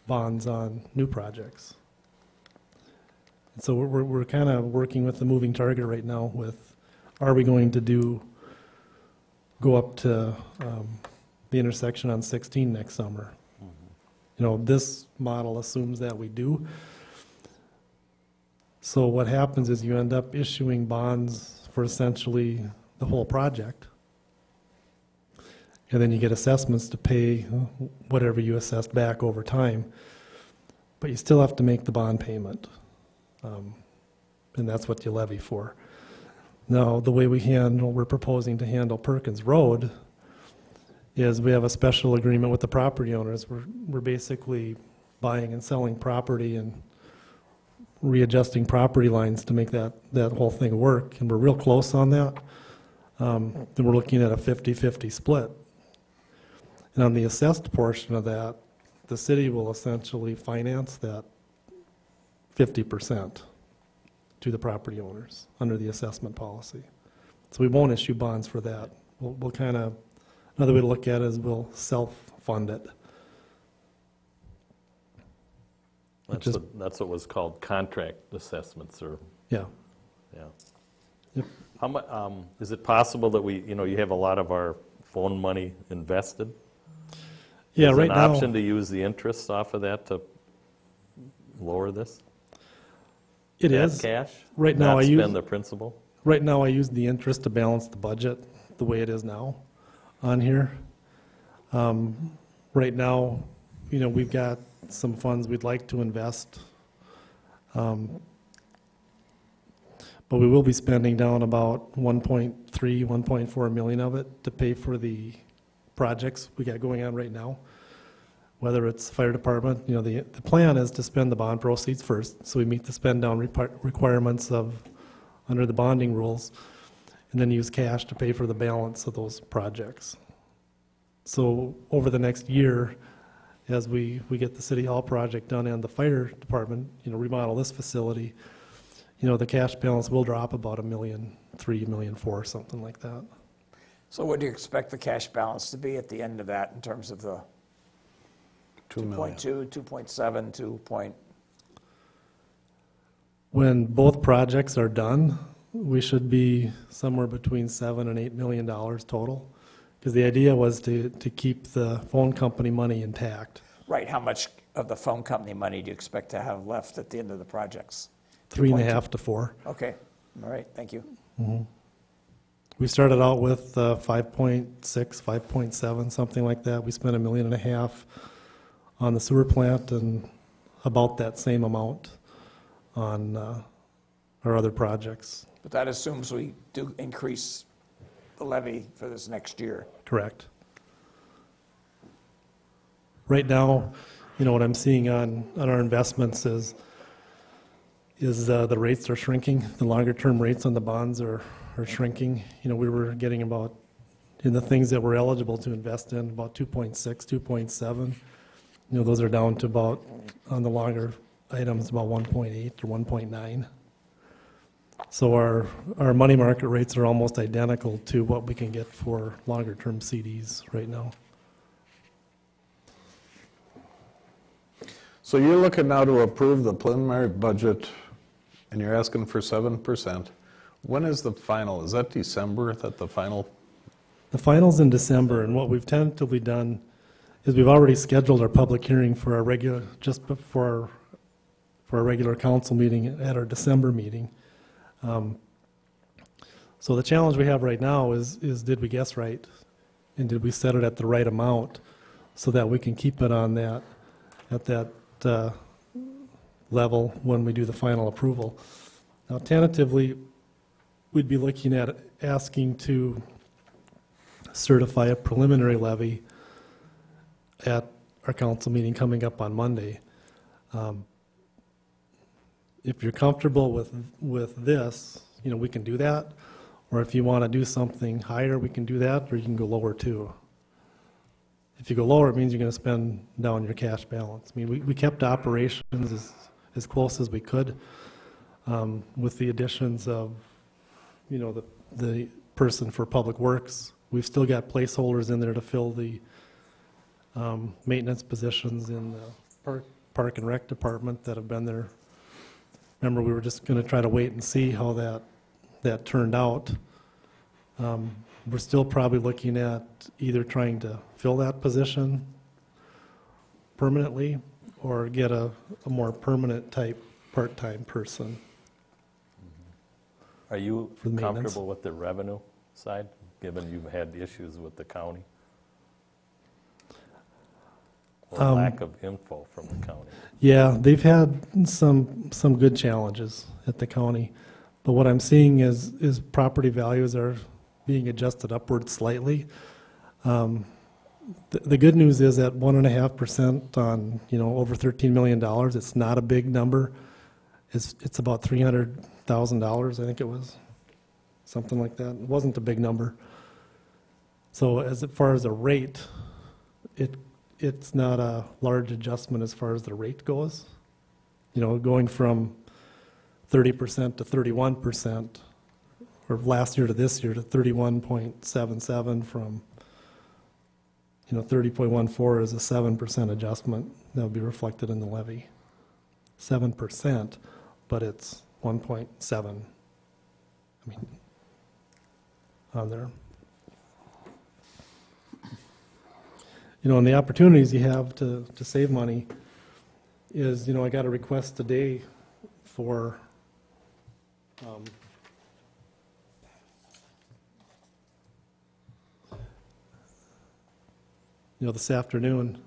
Speaker 7: bonds on new projects. And so we're kind of working with the moving target right now with, are we going to go up to the intersection on 16 next summer? You know, this model assumes that we do. So what happens is you end up issuing bonds for essentially the whole project. And then you get assessments to pay whatever you assessed back over time. But you still have to make the bond payment. And that's what you levy for. Now, the way we're proposing to handle Perkins Road is we have a special agreement with the property owners. We're basically buying and selling property and readjusting property lines to make that whole thing work. And we're real close on that. Then we're looking at a 50-50 split. And on the assessed portion of that, the city will essentially finance that 50% to the property owners under the assessment policy. So we won't issue bonds for that. We'll kind of, another way to look at it is we'll self-fund it.
Speaker 5: That's what was called contract assessments, or,
Speaker 7: Yeah.
Speaker 5: yeah.
Speaker 7: Yep.
Speaker 5: How much, is it possible that you have a lot of our phone money invested?
Speaker 7: Yeah,
Speaker 5: Is
Speaker 7: right
Speaker 5: an
Speaker 7: now.
Speaker 5: option to use the interest off of that to lower this?
Speaker 7: It
Speaker 5: That
Speaker 7: is.
Speaker 5: cash?
Speaker 7: Right now
Speaker 5: Not
Speaker 7: I use-
Speaker 5: spend the principal?
Speaker 7: Right now, I use the interest to balance the budget the way it is now on here. Right now, you know, we've got some funds we'd like to invest. But we will be spending down about 1.3, 1.4 million of it to pay for the projects we got going on right now. Whether it's fire department, you know, the plan is to spend the bond proceeds first, so we meet the spend down requirements under the bonding rules, and then use cash to pay for the balance of those projects. So over the next year, as we get the city hall project done and the fire department, you know, remodel this facility, you know, the cash balance will drop about $1.3 million, $1.4 million, something like that.
Speaker 2: So what do you expect the cash balance to be at the end of that in terms of the
Speaker 4: 2 million.
Speaker 2: 2.2, 2.7, 2 point?
Speaker 7: When both projects are done, we should be somewhere between $7 and $8 million total. Because the idea was to keep the phone company money intact.
Speaker 2: Right, how much of the phone company money do you expect to have left at the end of the projects?
Speaker 7: 3.5 to 4.
Speaker 2: Okay, all right, thank you.
Speaker 7: We started out with 5.6, 5.7, something like that. We spent $1.5 million on the sewer plant and about that same amount on our other projects.
Speaker 2: But that assumes we do increase the levy for this next year.
Speaker 7: Correct. Right now, you know, what I'm seeing on our investments is the rates are shrinking. The longer-term rates on the bonds are shrinking. You know, we were getting about, in the things that we're eligible to invest in, about 2.6, 2.7. You know, those are down to about, on the longer items, about 1.8 or 1.9. So our money market rates are almost identical to what we can get for longer-term CDs right now.
Speaker 4: So you're looking now to approve the preliminary budget, and you're asking for 7%. When is the final? Is that December, that the final?
Speaker 7: The final's in December, and what we've tentatively done is we've already scheduled our public hearing for our regular, just before for our regular council meeting at our December meeting. So the challenge we have right now is did we guess right? And did we set it at the right amount so that we can keep it on that, at that level when we do the final approval? Now tentatively, we'd be looking at asking to certify a preliminary levy at our council meeting coming up on Monday. if you're comfortable with this, you know, we can do that. Or if you want to do something higher, we can do that, or you can go lower too. If you go lower, it means you're going to spend down your cash balance. I mean, we kept operations as close as we could with the additions of, you know, the person for Public Works. We've still got placeholders in there to fill the maintenance positions in the Park and Rec department that have been there. Remember, we were just going to try to wait and see how that turned out. We're still probably looking at either trying to fill that position permanently or get a more permanent type part-time person.
Speaker 5: Are you
Speaker 7: For the maintenance.
Speaker 5: comfortable with the revenue side, given you've had issues with the county? Or lack of info from the county?
Speaker 7: Yeah, they've had some good challenges at the county, but what I'm seeing is property values are being adjusted upward slightly. The good news is at 1.5% on, you know, over $13 million, it's not a big number. It's about $300,000, I think it was, something like that. It wasn't a big number. So as far as a rate, it's not a large adjustment as far as the rate goes. You know, going from 30% to 31%, or last year to this year to 31.77 from, you know, 30.14 is a 7% adjustment that would be reflected in the levy. 7%, but it's 1.7, I mean, on there. You know, and the opportunities you have to save money is, you know, I got a request today for you know, this afternoon,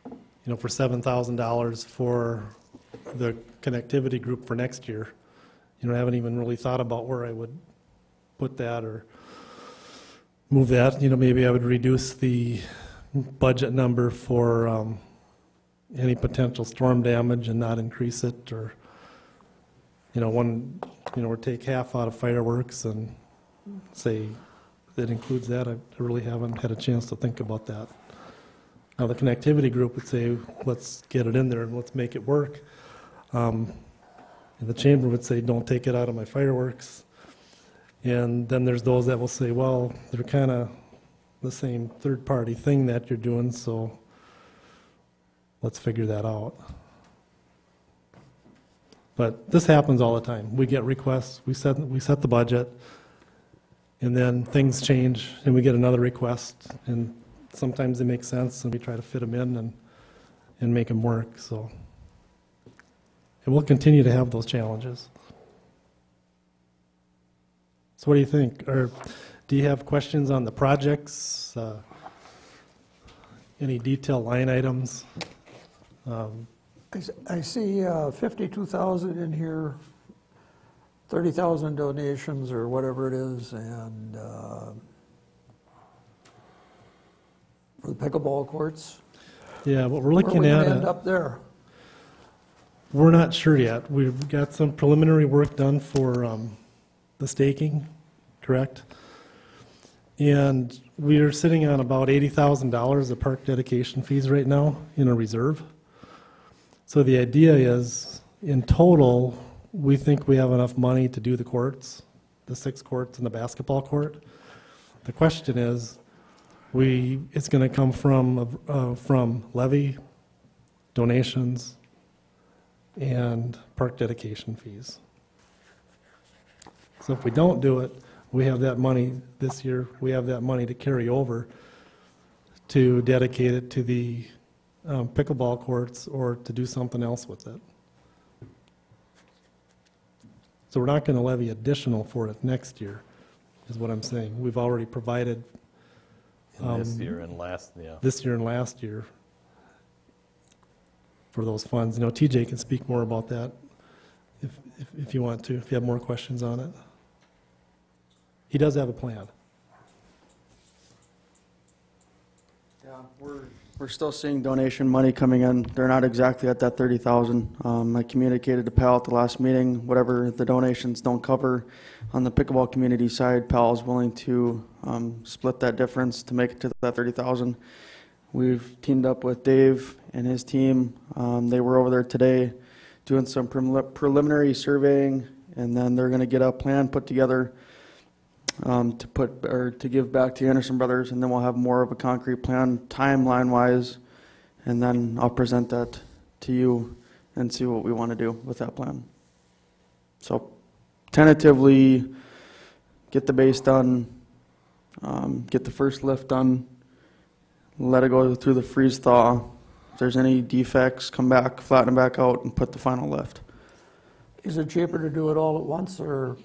Speaker 7: you know, for $7,000 for the connectivity group for next year. You know, I haven't even really thought about where I would put that or move that. You know, maybe I would reduce the budget number for any potential storm damage and not increase it, or, you know, or take half out of fireworks and say that includes that. I really haven't had a chance to think about that. Now, the connectivity group would say, let's get it in there and let's make it work. And the chamber would say, don't take it out of my fireworks. And then there's those that will say, well, they're kind of the same third-party thing that you're doing, so let's figure that out. But this happens all the time. We get requests, we set the budget, and then things change, and we get another request, and sometimes they make sense, and we try to fit them in and make them work. So, and we'll continue to have those challenges. So what do you think? Or do you have questions on the projects? Any detailed line items?
Speaker 1: I see 52,000 in here, 30,000 donations or whatever it is, and for the pickleball courts.
Speaker 7: Yeah, what we're
Speaker 1: Where are
Speaker 7: looking
Speaker 1: we
Speaker 7: at,
Speaker 1: gonna end up there?
Speaker 7: we're not sure yet. We've got some preliminary work done for the staking, correct? And we are sitting on about $80,000 of park dedication fees right now in a reserve. So the idea is, in total, we think we have enough money to do the courts, the 6 courts and the basketball court. The question is, it's going to come from levy, donations, and park dedication fees. So if we don't do it, we have that money this year, we have that money to carry over to dedicate it to the pickleball courts or to do something else with it. So we're not going to levy additional for it next year, is what I'm saying. We've already provided
Speaker 5: In this year and last, yeah.
Speaker 7: this year and last year for those funds. You know, TJ can speak more about that if you want to, if you have more questions on it. He does have a plan.
Speaker 8: Yeah, we're
Speaker 10: We're still seeing donation money coming in. They're not exactly at that 30,000. I communicated to Pal at the last meeting, whatever the donations don't cover on the pickleball community side, Pal is willing to split that difference to make it to that 30,000. We've teamed up with Dave and his team. They were over there today doing some preliminary surveying, and then they're going to get a plan put together to give back to Anderson Brothers, and then we'll have more of a concrete plan timeline-wise, and then I'll present that to you and see what we want to do with that plan. So tentatively, get the base done, get the first lift done, let it go through the freeze thaw. If there's any defects, come back, flatten it back out, and put the final lift.
Speaker 1: Is it cheaper to do it all at once, or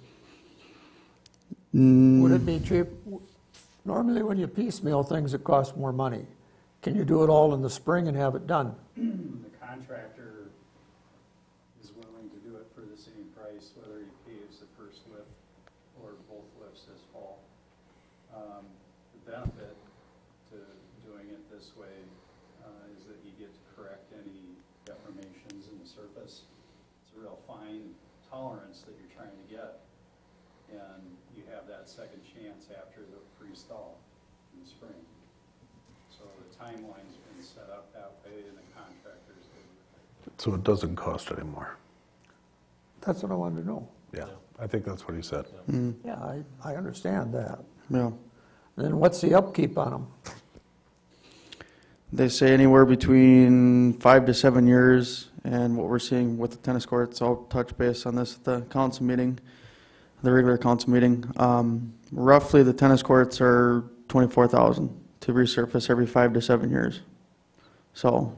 Speaker 1: would it be cheap? Normally when you piecemeal things, it costs more money. Can you do it all in the spring and have it done?
Speaker 3: The contractor is willing to do it for the same price, whether he paves the first lift or both lifts this fall. The benefit to doing it this way is that you get to correct any deformations in the surface. It's a real fine tolerance that you're trying to get, and you have that second chance after the freeze thaw in the spring. So the timeline's been set up that way, and the contractors did.
Speaker 4: So it doesn't cost anymore.
Speaker 1: That's what I wanted to know.
Speaker 4: Yeah, I think that's what he said.
Speaker 1: Yeah, I understand that.
Speaker 10: Yeah.
Speaker 1: Then what's the upkeep on them?
Speaker 10: They say anywhere between 5 to 7 years, and what we're seeing with the tennis courts, I'll touch base on this at the council meeting, the regular council meeting. Roughly the tennis courts are 24,000 to resurface every 5 to 7 years. So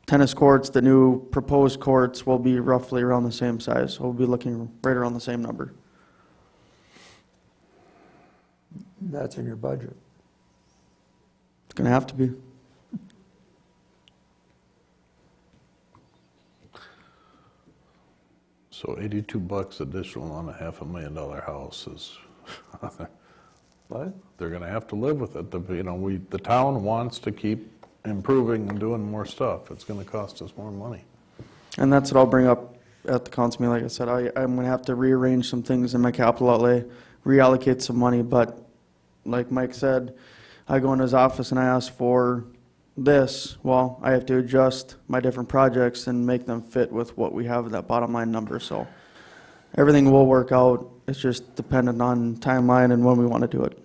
Speaker 10: tennis courts, the new proposed courts will be roughly around the same size. So we'll be looking right around the same number.
Speaker 1: That's in your budget.
Speaker 10: It's going to have to be.
Speaker 4: So $82 additional on a $500,000 house is,
Speaker 1: What?
Speaker 4: they're gonna have to live with it. The town wants to keep improving and doing more stuff. It's gonna cost us more money.
Speaker 10: And that's what I'll bring up at the council meeting. Like I said, I'm going to have to rearrange some things in my capital outlay, reallocate some money, but like Mike said, I go in his office and I ask for this. Well, I have to adjust my different projects and make them fit with what we have in that bottom line number. So everything will work out. It's just dependent on timeline and when we want to do it.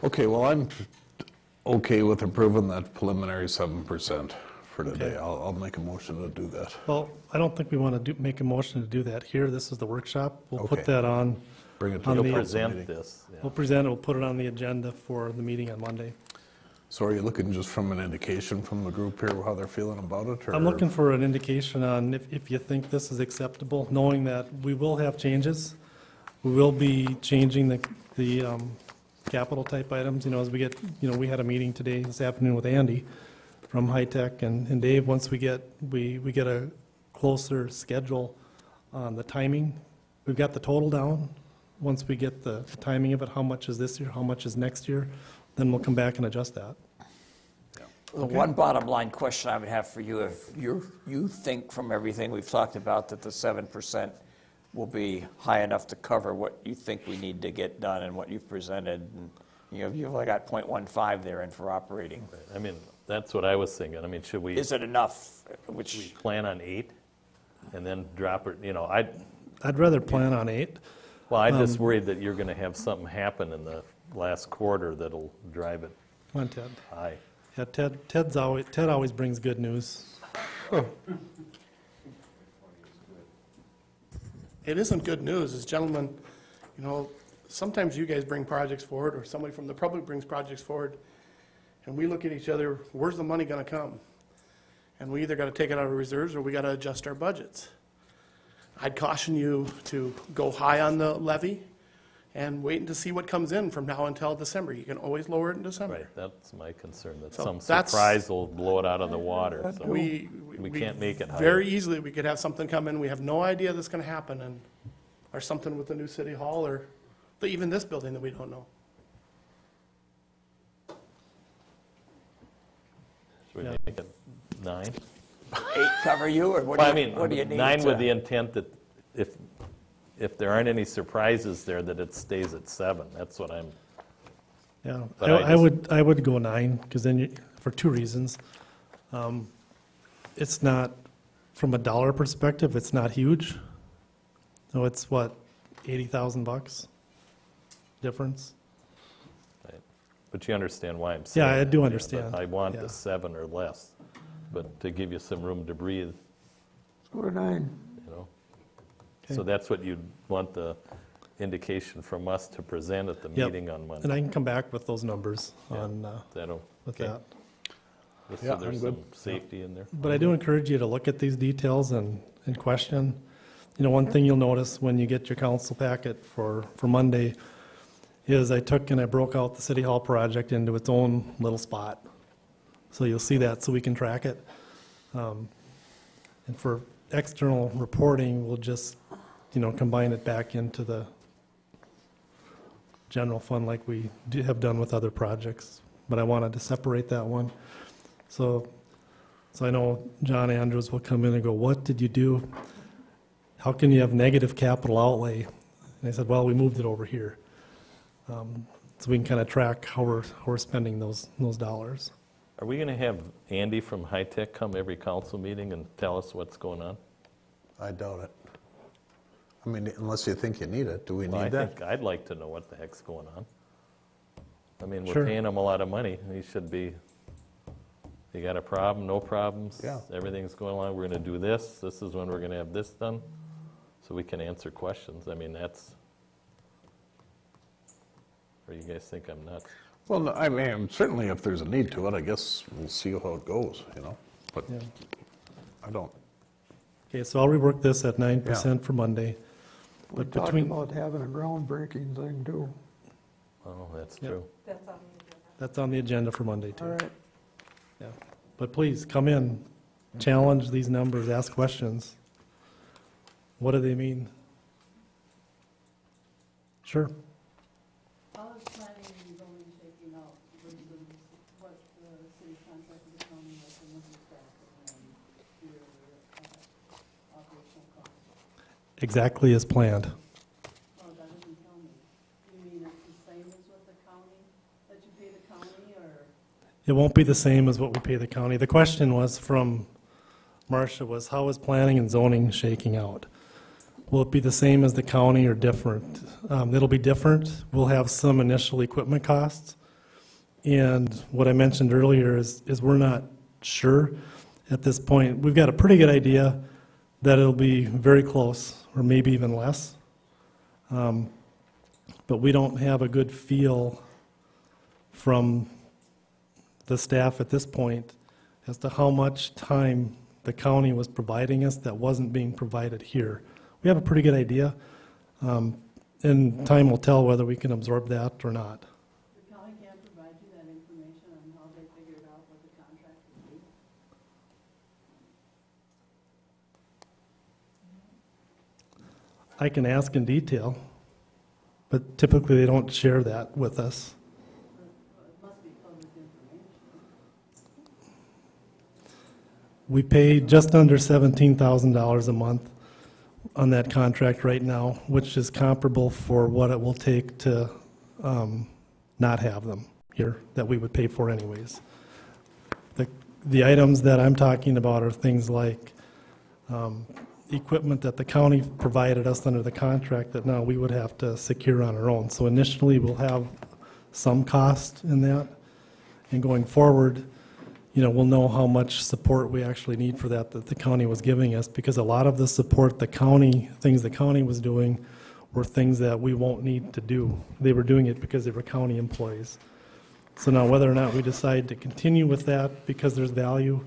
Speaker 4: Okay, well, I'm okay with approving that preliminary 7% for today.
Speaker 7: Okay.
Speaker 4: I'll make a motion to do that.
Speaker 7: Well, I don't think we want to make a motion to do that here. This is the workshop. We'll put
Speaker 4: Okay.
Speaker 7: that on.
Speaker 4: Bring it to
Speaker 7: On
Speaker 4: the
Speaker 7: the-
Speaker 4: council
Speaker 5: Present
Speaker 4: meeting.
Speaker 5: this. yeah.
Speaker 7: We'll present it, we'll put it on the agenda for the meeting on Monday.
Speaker 4: So are you looking just from an indication from the group here, how they're feeling about it? Or?
Speaker 7: I'm looking for an indication on if you think this is acceptable, knowing that we will have changes. We will be changing the capital type items, as we get, we had a meeting today, this afternoon with Andy from High Tech and Dave. Once we get a closer schedule on the timing, we've got the total down. Once we get the timing of it, how much is this year, how much is next year, then we'll come back and adjust that.
Speaker 2: The one bottom line question I would have for you, if you think from everything we've talked about that the 7% will be high enough to cover what you think we need to get done and what you've presented, and you've only got 0.15 there in for operating.
Speaker 5: I mean, that's what I was thinking. I mean, should we
Speaker 2: Is it enough? Which,
Speaker 5: plan on 8 and then drop it,
Speaker 7: I'd rather plan on 8.
Speaker 5: I'm just worried that you're going to have something happen in the last quarter that'll drive it
Speaker 7: Come on, Ted.
Speaker 5: high.
Speaker 7: Yeah, Ted always brings good news.
Speaker 9: It isn't good news, as gentlemen, sometimes you guys bring projects forward, or somebody from the public brings projects forward, and we look at each other, where's the money gonna come? And we either gotta take it out of reserves, or we gotta adjust our budgets. I'd caution you to go high on the levy and wait to see what comes in from now until December. You can always lower it in December.
Speaker 5: Right, that's my concern, that
Speaker 9: So
Speaker 5: some
Speaker 9: that's-
Speaker 5: surprise will blow it out of the water. So
Speaker 9: We
Speaker 5: can't make it higher.
Speaker 9: Very easily, we could have something come in, we have no idea that's gonna happen, and or something with the new city hall, or even this building that we don't know.
Speaker 5: Should we make it 9?
Speaker 2: 8 cover you, or what
Speaker 5: Well, I
Speaker 2: do you,
Speaker 5: mean,
Speaker 2: what do you need?
Speaker 5: 9 with
Speaker 2: to-
Speaker 5: the intent that if there aren't any surprises there, that it stays at 7. That's what I'm,
Speaker 7: Yeah,
Speaker 5: But
Speaker 7: I would go 9, because then for 2 reasons. It's not, from a dollar perspective, it's not huge. So it's what, $80,000 difference?
Speaker 5: but you understand why I'm saying
Speaker 7: Yeah, I
Speaker 5: that,
Speaker 7: do
Speaker 5: but
Speaker 7: understand.
Speaker 5: I want
Speaker 7: Yeah.
Speaker 5: the 7 or less, but to give you some room to breathe,
Speaker 1: Let's go to 9.
Speaker 5: you know?
Speaker 7: Okay.
Speaker 5: So that's what you'd want the indication from us to present at the
Speaker 7: Yep.
Speaker 5: meeting on
Speaker 7: And
Speaker 5: Monday.
Speaker 7: I can come back with those numbers
Speaker 5: Yeah.
Speaker 7: on,
Speaker 5: That'll,
Speaker 7: with
Speaker 5: okay.
Speaker 7: that.
Speaker 5: Just
Speaker 4: Yeah,
Speaker 5: so there's
Speaker 4: I'm
Speaker 5: some
Speaker 4: good.
Speaker 5: safety in there.
Speaker 7: But I do encourage you to look at these details and question. You know, one thing you'll notice when you get your council packet for Monday is I took and I broke out the City Hall project into its own little spot. So you'll see that so we can track it. And for external reporting, we'll just, combine it back into the general fund like we have done with other projects. But I wanted to separate that one. So I know John Andrews will come in and go, what did you do? How can you have negative capital outlay? And I said, well, we moved it over here. So we can kind of track how we're spending those dollars.
Speaker 5: Are we going to have Andy from High Tech come every council meeting and tell us what's going on?
Speaker 4: I doubt it. I mean, unless you think you need it, do we
Speaker 5: Well, I
Speaker 4: need that?
Speaker 5: think I'd like to know what the heck's going on. I mean, we're
Speaker 7: Sure.
Speaker 5: paying him a lot of money. He should be, you got a problem, no problems?
Speaker 4: Yeah.
Speaker 5: Everything's going along, we're going to do this, this is when we're going to have this done, so we can answer questions. I mean, that's, or you guys think I'm nuts?
Speaker 4: Well, no, I mean, certainly if there's a need to it, I guess we'll see how it goes, but
Speaker 7: Yeah.
Speaker 4: I don't.
Speaker 7: Okay, so I'll rework this at 9% for Monday.
Speaker 1: We
Speaker 7: But
Speaker 1: talked
Speaker 7: between-
Speaker 1: about having a groundbreaking thing too.
Speaker 5: Oh, that's
Speaker 7: Yep.
Speaker 5: true.
Speaker 6: That's on the agenda.
Speaker 7: That's on the agenda for Monday, too.
Speaker 1: All right.
Speaker 7: Yeah. But please, come in, challenge these numbers, ask questions. What do they mean? Sure.
Speaker 11: How is planning and zoning shaking out versus what the city contracted the county with and with the staff and your operational costs?
Speaker 7: Exactly as planned.
Speaker 11: Oh, that doesn't tell me. You mean it's the same as what the county, that you pay the county, or?
Speaker 7: It won't be the same as what we pay the county. The question was from Marcia was, how is planning and zoning shaking out? Will it be the same as the county or different? It'll be different. We'll have some initial equipment costs. And what I mentioned earlier is we're not sure at this point. We've got a pretty good idea that it'll be very close, or maybe even less. But we don't have a good feel from the staff at this point as to how much time the county was providing us that wasn't being provided here. We have a pretty good idea, and time will tell whether we can absorb that or not.
Speaker 11: The county can't provide you that information on how they figured out what the contract would be?
Speaker 7: I can ask in detail, but typically they don't share that with us.
Speaker 11: It must be public information.
Speaker 7: We pay just under $17,000 a month on that contract right now, which is comparable for what it will take to not have them here, that we would pay for anyways. The items that I'm talking about are things like equipment that the county provided us under the contract that now we would have to secure on our own. So initially, we'll have some cost in that, and going forward, we'll know how much support we actually need for that the county was giving us, because a lot of the support things the county was doing were things that we won't need to do. They were doing it because they were county employees. So now whether or not we decide to continue with that because there's value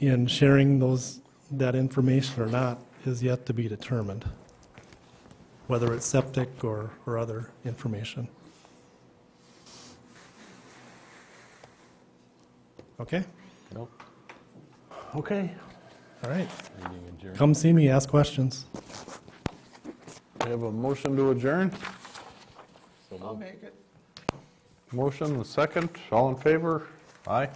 Speaker 7: in sharing that information or not is yet to be determined, whether it's septic or other information. Okay?
Speaker 5: Nope.
Speaker 4: Okay.
Speaker 7: All right.
Speaker 5: Meeting adjourned.
Speaker 7: Come see me, ask questions.
Speaker 4: We have a motion to adjourn.
Speaker 1: I'll make it.
Speaker 4: Motion, a second. All in favor? Aye.